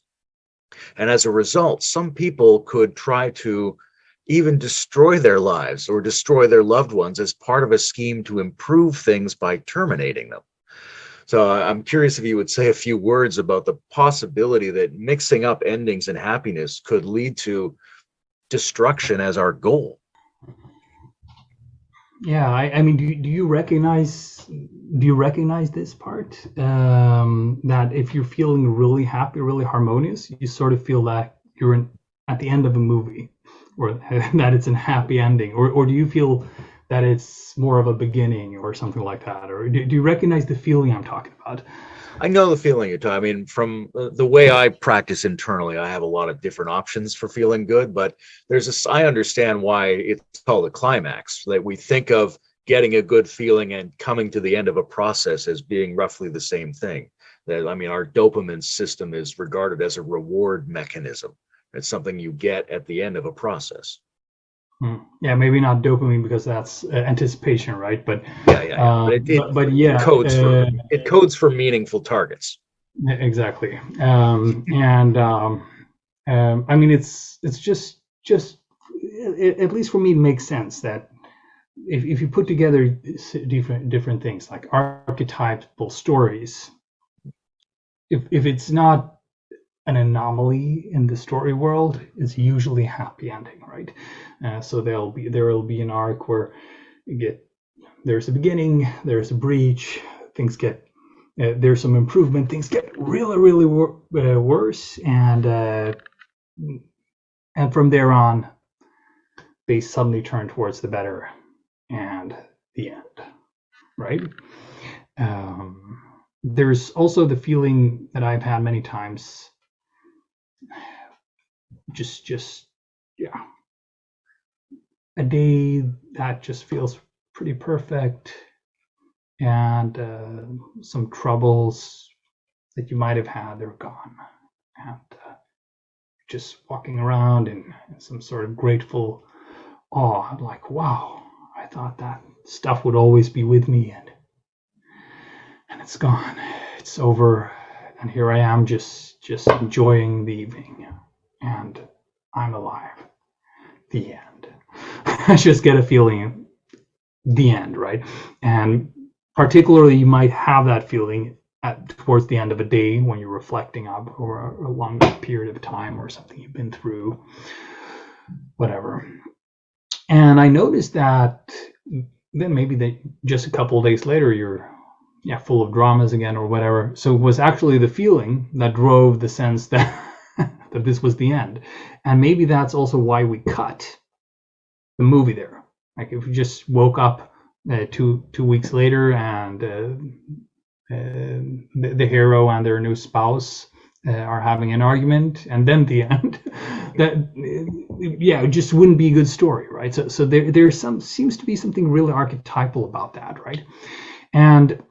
And as a result, some people could try to even destroy their lives or destroy their loved ones as part of a scheme to improve things by terminating them. So I'm curious if you would say a few words about the possibility that mixing up endings and happiness could lead to destruction as our goal. Yeah, I mean, do you recognize this part? That if you're feeling really happy, really harmonious, you sort of feel that you're at the end of a movie, or that it's a happy ending, or do you feel that it's more of a beginning or something like that? Or do you recognize the feeling I'm talking about? I know the feeling you're talking. I mean, from the way I practice internally, I have a lot of different options for feeling good, but I understand why it's called a climax, that we think of getting a good feeling and coming to the end of a process as being roughly the same thing. That, I mean, our dopamine system is regarded as a reward mechanism. It's something you get at the end of a process. Yeah, maybe not dopamine because that's anticipation, right? But yeah. But yeah, it codes for meaningful targets. Exactly. I mean, it's just at least for me, it makes sense that if you put together different things like archetypal stories, if it's not an anomaly in the story world, it's usually happy ending, right? So there will be an arc where there's a beginning, there's a breach, things get there's some improvement, things get really worse, and from there on, they suddenly turn towards the better, and the end, right? There's also the feeling that I've had many times. Just yeah, a day that just feels pretty perfect, and some troubles that you might have had, they're gone, and just walking around in some sort of grateful awe, like, wow, I thought that stuff would always be with me, and it's gone, it's over, and here I am just enjoying the evening, and I'm alive. The end. I just get a feeling, the end, right? And particularly, you might have that feeling towards the end of a day when you're reflecting up over a long period of time or something you've been through, whatever. And I noticed that then maybe that just a couple of days later, you're full of dramas again or whatever. So it was actually the feeling that drove the sense that that this was the end. And maybe that's also why we cut the movie there. Like if we just woke up 2 weeks later and the hero and their new spouse are having an argument, and then the end, that it just wouldn't be a good story, right? So there's seems to be something really archetypal about that, right? And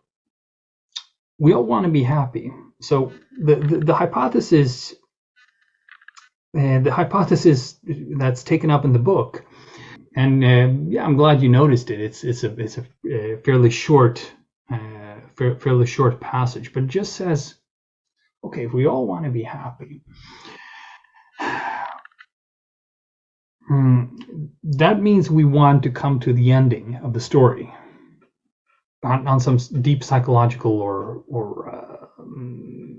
we all want to be happy. So the hypothesis. The hypothesis that's taken up in the book, and I'm glad you noticed it. It's a fairly short passage, but it just says, okay, if we all want to be happy, that means we want to come to the ending of the story on some deep psychological or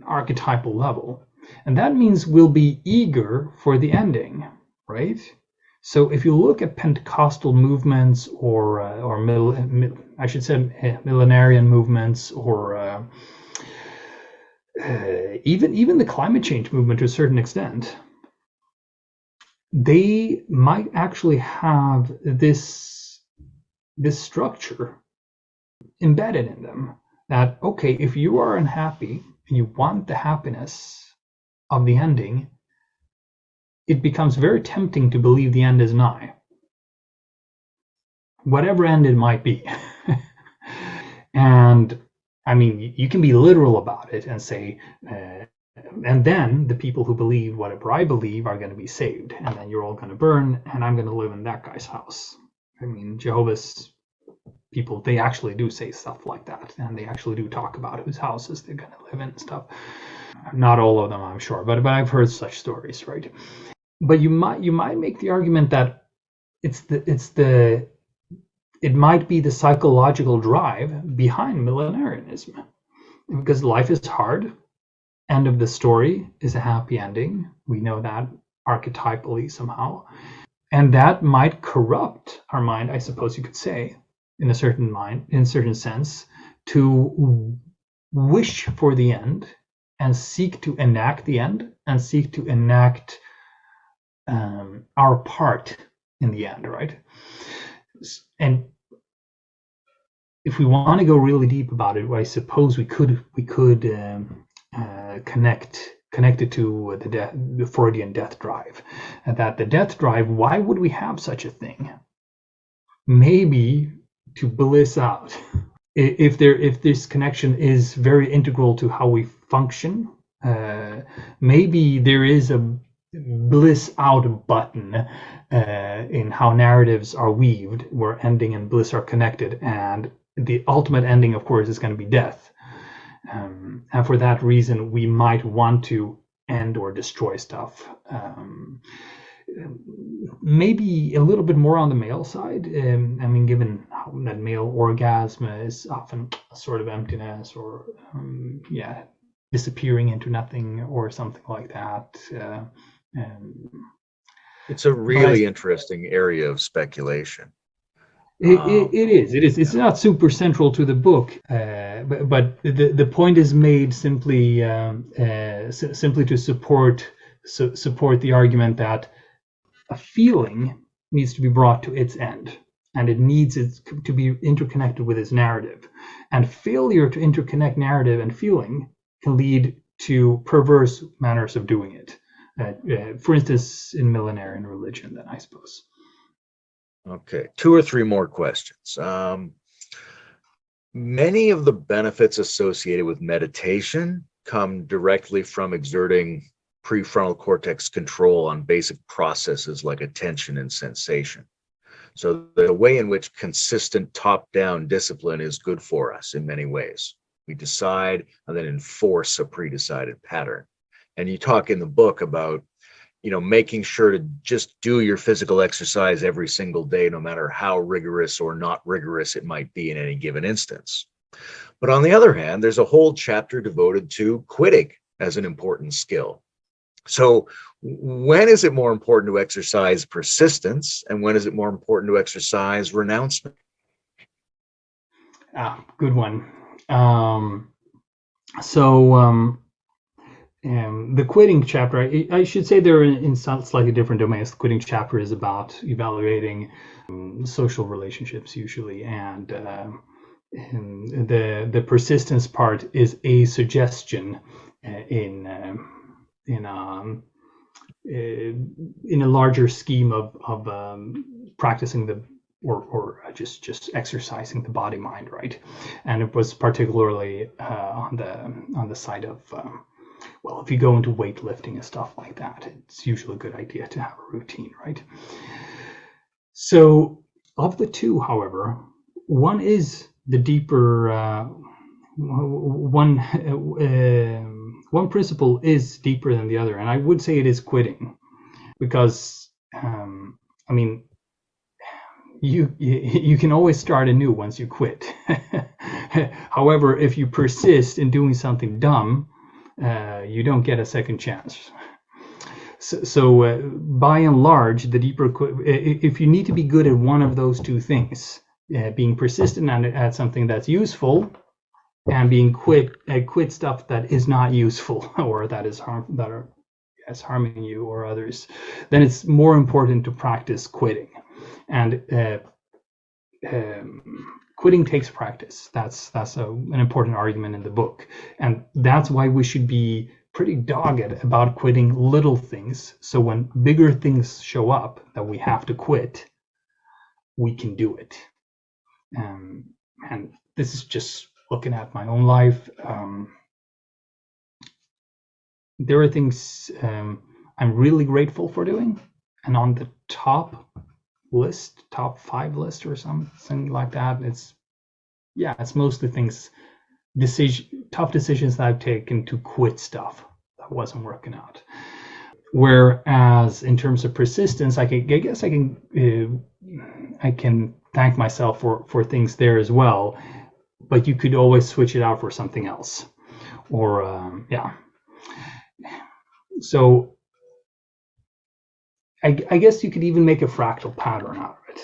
archetypal level. And that means we'll be eager for the ending, right? So if you look at Pentecostal movements or I should say millenarian movements, or even the climate change movement to a certain extent, they might actually have this structure embedded in them that, okay, if you are unhappy and you want the happiness of the ending, it becomes very tempting to believe the end is nigh, whatever end it might be. And I mean, you can be literal about it and say, and then the people who believe whatever I believe are going to be saved, and then you're all going to burn, and I'm going to live in that guy's house. I mean, Jehovah's people, they actually do say stuff like that, and they actually do talk about whose houses they're going to live in and stuff. Not all of them, I'm sure, but I've heard such stories, right? But you might make the argument that it might be the psychological drive behind millenarianism, because life is hard. End of the story is a happy ending. We know that archetypally somehow, and that might corrupt our mind, I suppose you could say, in a certain sense, to wish for the end and seek to enact the end and seek to enact our part in the end, right? And if we want to go really deep about it, I suppose we could connect it to the Freudian death drive, and that the death drive. Why would we have such a thing? Maybe to bliss out. If this connection is very integral to how we function, maybe there is a bliss out button in how narratives are weaved, where ending and bliss are connected, and the ultimate ending, of course, is going to be death. And for that reason, we might want to end or destroy stuff. Maybe a little bit more on the male side. I mean, given that male orgasm is often a sort of emptiness, or disappearing into nothing or something like that. It's a really interesting area of speculation. It is. It's not super central to the book, but the point is made simply to support the argument that a feeling needs to be brought to its end, and it needs it to be interconnected with its narrative. And failure to interconnect narrative and feeling can lead to perverse manners of doing it. For instance, in millenarian religion, then, I suppose. Okay, 2 or 3 more questions. Many of the benefits associated with meditation come directly from exerting prefrontal cortex control on basic processes like attention and sensation. So the way in which consistent top-down discipline is good for us in many ways. We decide and then enforce a pre-decided pattern. And you talk in the book about, making sure to just do your physical exercise every single day, no matter how rigorous or not rigorous it might be in any given instance. But on the other hand, there's a whole chapter devoted to quitting as an important skill. So when is it more important to exercise persistence, and when is it more important to exercise renouncement? Good one. The quitting chapter, I should say they're in slightly different domains. The quitting chapter is about evaluating social relationships usually, and the persistence part is a suggestion in a larger scheme of practicing or just exercising the body mind, right? And it was particularly on the side of if you go into weightlifting and stuff like that, it's usually a good idea to have a routine, right? So of the two, however, one is the deeper one principle is deeper than the other, and I would say it is quitting, because you can always start anew once you quit. However, if you persist in doing something dumb, you don't get a second chance. So by and large, the deeper if you need to be good at one of those two things, being persistent at something that's useful, and being quit stuff that is not useful or that is harming you or others, then it's more important to practice quitting. And quitting takes practice. That's an important argument in the book, and that's why we should be pretty dogged about quitting little things. So when bigger things show up that we have to quit, we can do it. And this is just looking at my own life. There are things I'm really grateful for doing, and on the top 5 list or something like that, it's mostly tough decisions that I've taken to quit stuff that wasn't working out. Whereas in terms of persistence, I can thank myself for things there as well, but you could always switch it out for something else, or so I guess you could even make a fractal pattern out of it.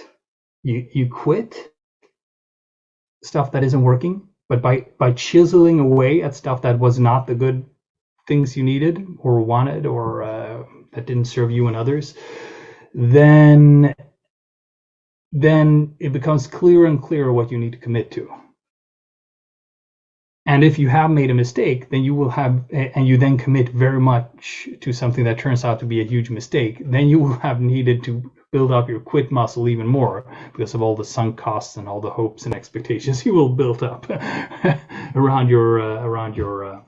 You quit stuff that isn't working, but by chiseling away at stuff that was not the good things you needed or wanted, or that didn't serve you and others, then it becomes clearer and clearer what you need to commit to. And if you have made a mistake, then you will have, and you then commit very much to something that turns out to be a huge mistake, then you will have needed to build up your quit muscle even more because of all the sunk costs and all the hopes and expectations you will build up around your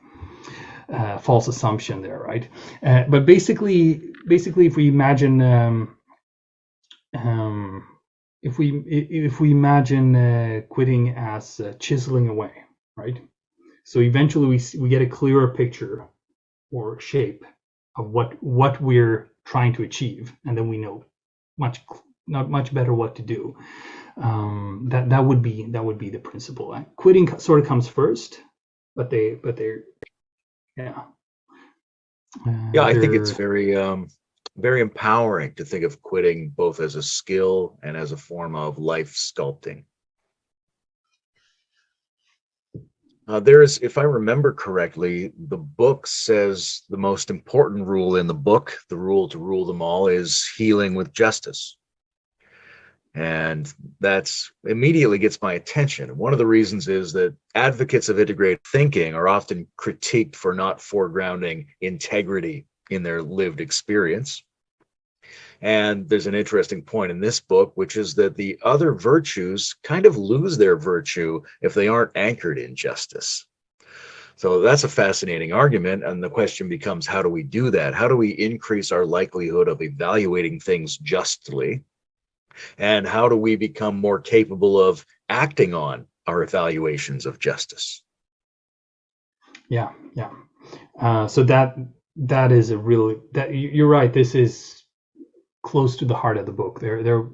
false assumption there, right? But basically, if we imagine, if we imagine quitting as chiseling away, right? So eventually we get a clearer picture or shape of what we're trying to achieve, and then we know not much better what to do. That would be the principle. Quitting sort of comes first, but they're yeah. Yeah, I think it's very very empowering to think of quitting both as a skill and as a form of life sculpting. There is, if I remember correctly, the book says the most important rule in the book, the rule to rule them all, is healing with justice. And that's immediately gets my attention. And one of the reasons is that advocates of integrated thinking are often critiqued for not foregrounding integrity in their lived experience. And there's an interesting point in this book, which is that the other virtues kind of lose their virtue if they aren't anchored in justice. So that's a fascinating argument. And the question becomes, how do we do that? How do we increase our likelihood of evaluating things justly? And how do we become more capable of acting on our evaluations of justice? Yeah. So that is a really, that you're right. This is close to the heart of the book. The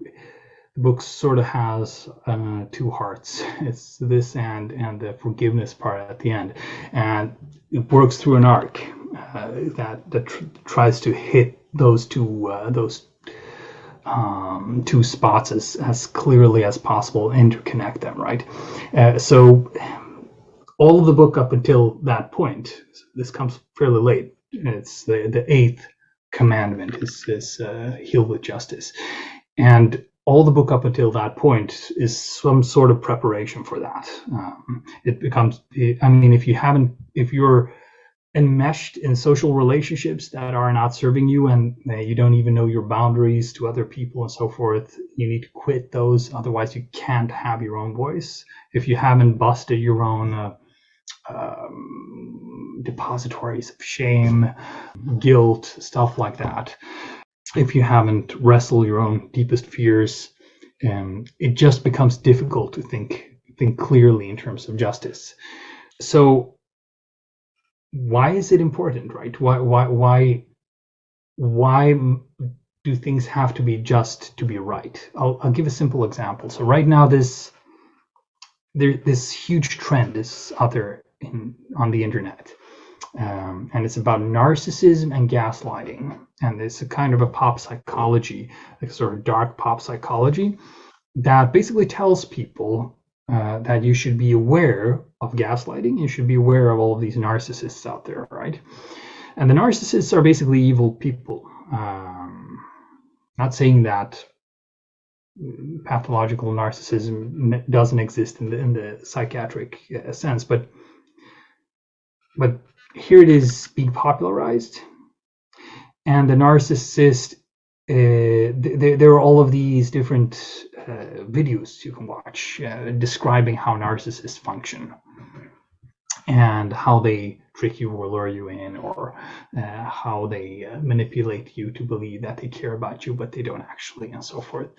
book sort of has two hearts. It's this and the forgiveness part at the end, and it works through an arc that tries to hit those two spots as clearly as possible, interconnect them, right? So all of the book up until that point, this comes fairly late. It's the eighth commandment is heal with justice, and all the book up until that point is some sort of preparation for that. It becomes, I mean, if you're enmeshed in social relationships that are not serving you, and you don't even know your boundaries to other people and so forth, you need to quit those. Otherwise you can't have your own voice. If you haven't busted your own depositories of shame, guilt, stuff like that, if you haven't wrestled your own deepest fears, it just becomes difficult to think clearly in terms of justice. So why is it important, right? Why do things have to be just to be right? I'll give a simple example. So right now this huge trend is out there on the internet, and it's about narcissism and gaslighting, and it's a kind of a pop psychology, like sort of dark pop psychology, that basically tells people that you should be aware of gaslighting. You should be aware of all of these narcissists out there, right? And the narcissists are basically evil people. Not saying that pathological narcissism doesn't exist in the psychiatric sense, but here it is being popularized, and the narcissist, there are all of these different videos you can watch describing how narcissists function and how they trick you or lure you in, or how they manipulate you to believe that they care about you but they don't actually, and so forth.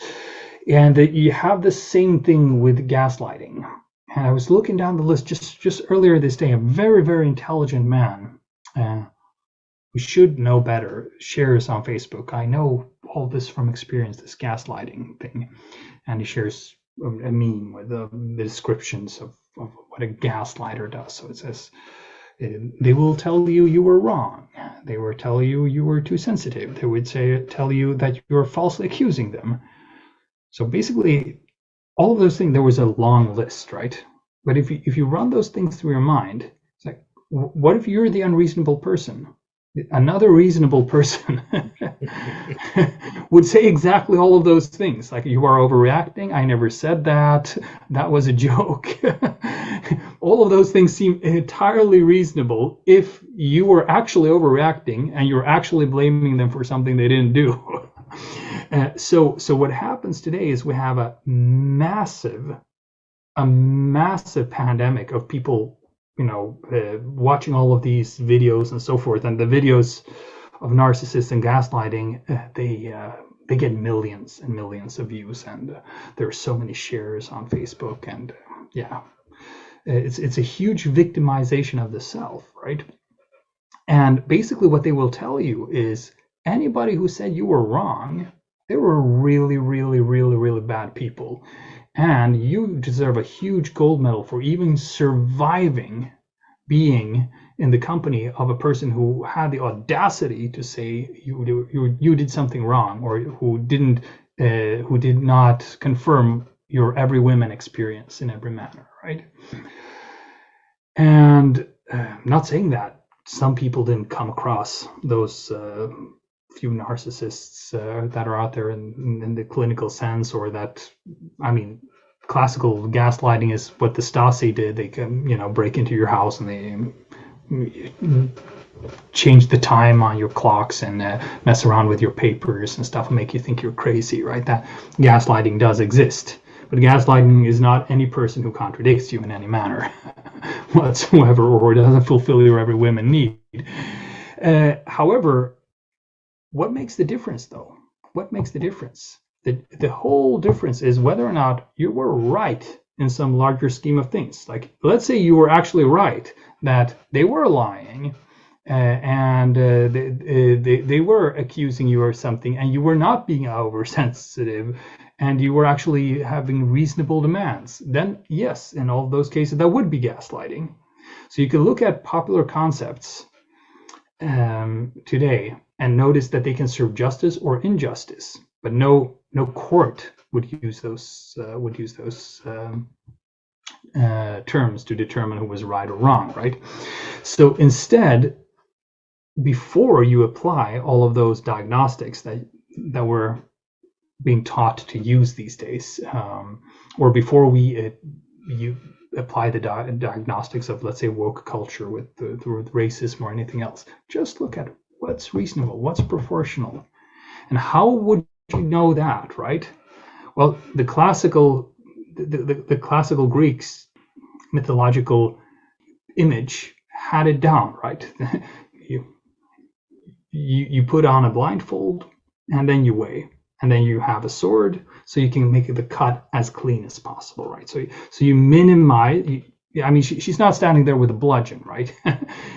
And you have the same thing with gaslighting. And I was looking down the list just earlier this day. A very, very intelligent man who should know better shares on Facebook, I know all this from experience, this gaslighting thing. And he shares a meme with the descriptions of what a gaslighter does. So it says, they will tell you you were wrong. They will tell you you were too sensitive. They would tell you that you are falsely accusing them. So basically, all of those things, there was a long list, right? But if you run those things through your mind, it's like, what if you're the unreasonable person? another reasonable person would say exactly all of those things. Like, you are overreacting. I never said that. That was a joke. All of those things seem entirely reasonable if you were actually overreacting and you're actually blaming them for something they didn't do. So what happens today is we have a massive pandemic of people, watching all of these videos and so forth. And the videos of narcissists and gaslighting, they get millions and millions of views, and there are so many shares on Facebook, and it's a huge victimization of the self, right? And basically what they will tell you is anybody who said you were wrong, they were really, really, really, really bad people. And you deserve a huge gold medal for even surviving being in the company of a person who had the audacity to say you did something wrong, or who did not confirm your every women experience in every manner, right? And I'm not saying that some people didn't come across those few narcissists that are out there in the clinical sense, or that, classical gaslighting is what the Stasi did. They can, break into your house and they change the time on your clocks and mess around with your papers and stuff and make you think you're crazy, right? That gaslighting does exist. But gaslighting is not any person who contradicts you in any manner whatsoever, or doesn't fulfill your every woman need. However, what makes the difference, though? What makes the difference? The whole difference is whether or not you were right in some larger scheme of things. Like, let's say you were actually right that they were lying, and they were accusing you of something, and you were not being oversensitive, and you were actually having reasonable demands. Then yes, in all of those cases, that would be gaslighting. So you can look at popular concepts today and notice that they can serve justice or injustice, but no court would use those terms to determine who was right or wrong, right? So instead, before you apply all of those diagnostics that we're being taught to use these days, or before you apply the diagnostics of, let's say, woke culture with racism or anything else, just look at what's reasonable, what's proportional, and how would you know that, right? Well, the classical Greeks mythological image had it down, right? you put on a blindfold, and then you weigh, and then you have a sword, so you can make the cut as clean as possible, right? So you minimize. She's not standing there with a bludgeon, right?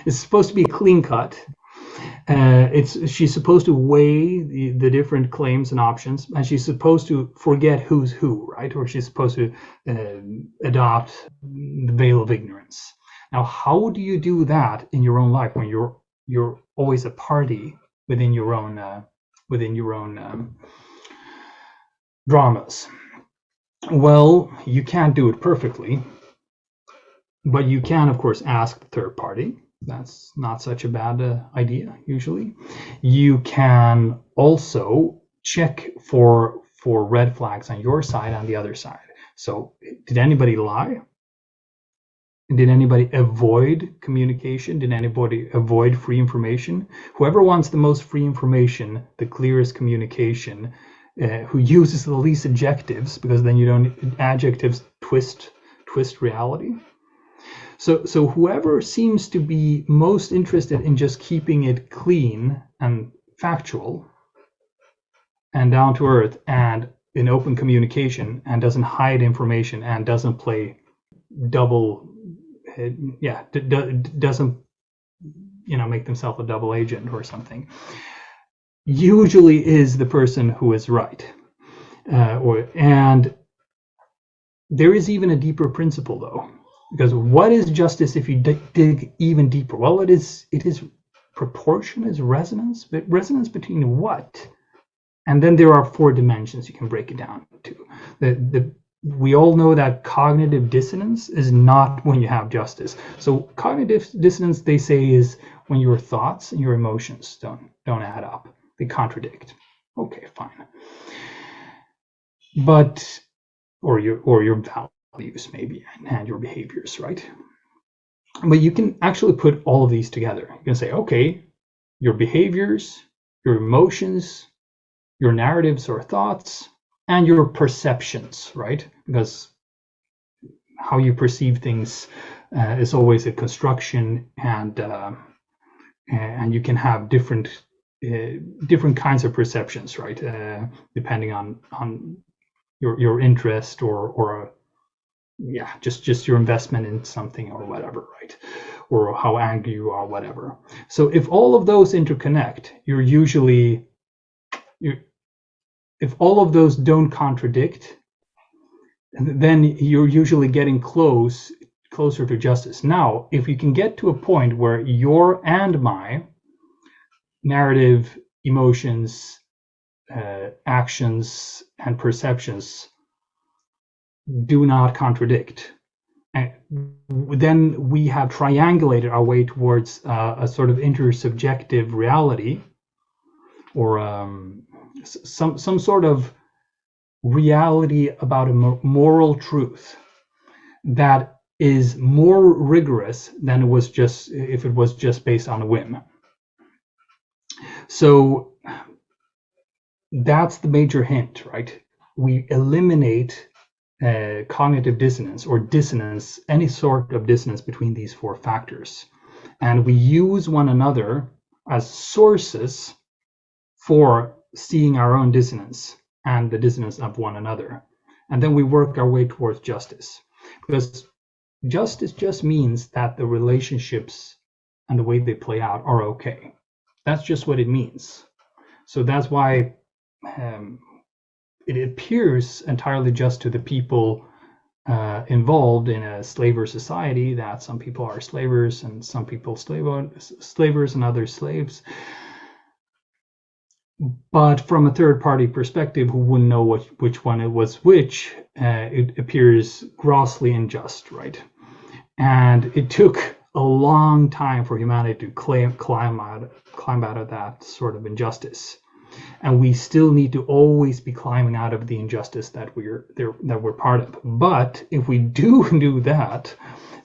It's supposed to be a clean cut. She's supposed to weigh the different claims and options, and she's supposed to forget who's who, right? Or she's supposed to adopt the veil of ignorance. Now, how do you do that in your own life when you're always a party within your own dramas? Well, you can't do it perfectly, but you can, of course, ask the third party. That's not such a bad idea, usually. You can also check for red flags on your side, on the other side. So, did anybody lie? Did anybody avoid communication? Did anybody avoid free information? Whoever wants the most free information, the clearest communication, who uses the least adjectives, because then you don't, adjectives twist reality. So whoever seems to be most interested in just keeping it clean and factual and down to earth and in open communication, and doesn't hide information and doesn't play double, doesn't make themselves a double agent or something, usually is the person who is right. And there is even a deeper principle, though. Because what is justice if you dig even deeper? Well, it is proportion, is resonance, but resonance between what? And then there are 4 dimensions you can break it down to. We all know that cognitive dissonance is not when you have justice. So cognitive dissonance, they say, is when your thoughts and your emotions don't add up. They contradict. Okay, fine. But or your values maybe and your behaviors, right? But you can actually put all of these together. You can say, okay, your behaviors, your emotions, your narratives or thoughts, and your perceptions, right? Because how you perceive things is always a construction, and you can have different kinds of perceptions, right? Depending on your interest or just your investment in something or whatever, right? Or how angry you are, whatever. So if all of those interconnect, if all of those don't contradict, then you're usually getting closer to justice. Now, if you can get to a point where your and my narrative, emotions, actions, and perceptions do not contradict, then we have triangulated our way towards a sort of intersubjective reality, or some sort of reality about a moral truth that is more rigorous than it was if it was just based on a whim. So that's the major hint, right? We eliminate cognitive dissonance or dissonance, any sort of dissonance between these four factors. And we use one another as sources for seeing our own dissonance and the dissonance of one another. And then we work our way towards justice. Because justice just means that the relationships and the way they play out are okay. That's just what it means. So that's why it appears entirely just to the people involved in a slaver society that some people are slavers and some people slavers and others slaves. But from a third-party perspective, who wouldn't know which one it was which, it appears grossly unjust, right? And it took a long time for humanity to climb out of that sort of injustice. And we still need to always be climbing out of the injustice that we're part of. But if we do that,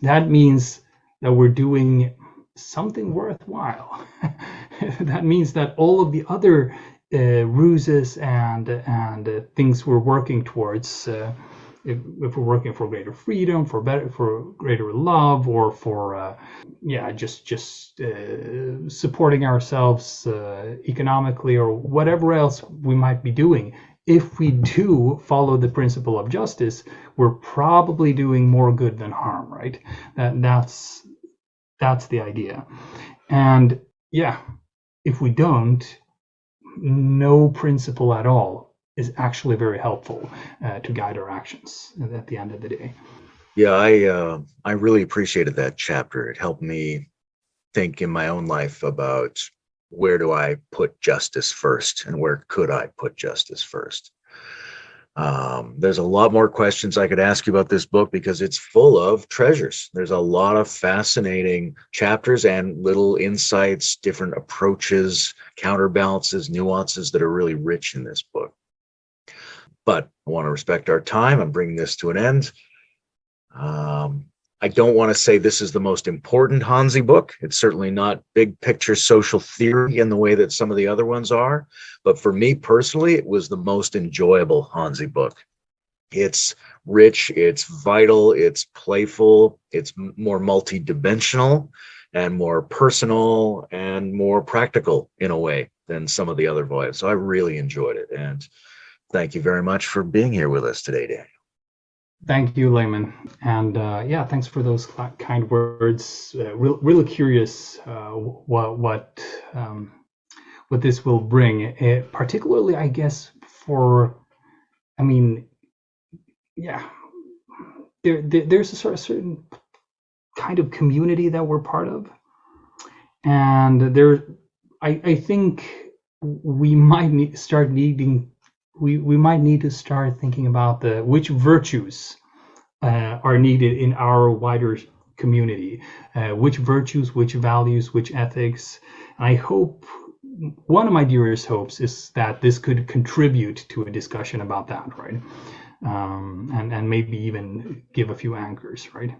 that means that we're doing something worthwhile. That means that all of the other ruses and things we're working towards, if we're working for greater freedom, for greater love, or for just supporting ourselves economically, or whatever else we might be doing, if we do follow the principle of justice, we're probably doing more good than harm, right? That's the idea. And if we don't, no principle at all is actually very helpful to guide our actions at the end of the day. Yeah, I really appreciated that chapter. It helped me think in my own life about where do I put justice first and where could I put justice first. There's a lot more questions I could ask you about this book because it's full of treasures. There's a lot of fascinating chapters and little insights, different approaches, counterbalances, nuances that are really rich in this book. But I want to respect our time. I'm bringing this to an end. I don't want to say this is the most important Hanzi book. It's certainly not big picture social theory in the way that some of the other ones are. But for me personally, it was the most enjoyable Hanzi book. It's rich, it's vital, it's playful, it's more multi-dimensional and more personal and more practical in a way than some of the other volumes. So I really enjoyed it. And thank you very much for being here with us today, Daniel. Thank you, Layman. And thanks for those kind words. Really curious what this will bring, particularly, I guess, there's a certain kind of community that we're part of. And I think we might need to start thinking about which virtues are needed in our wider community, which virtues, which values, which ethics. And I hope, one of my dearest hopes is that this could contribute to a discussion about that, right? And maybe even give a few anchors, right?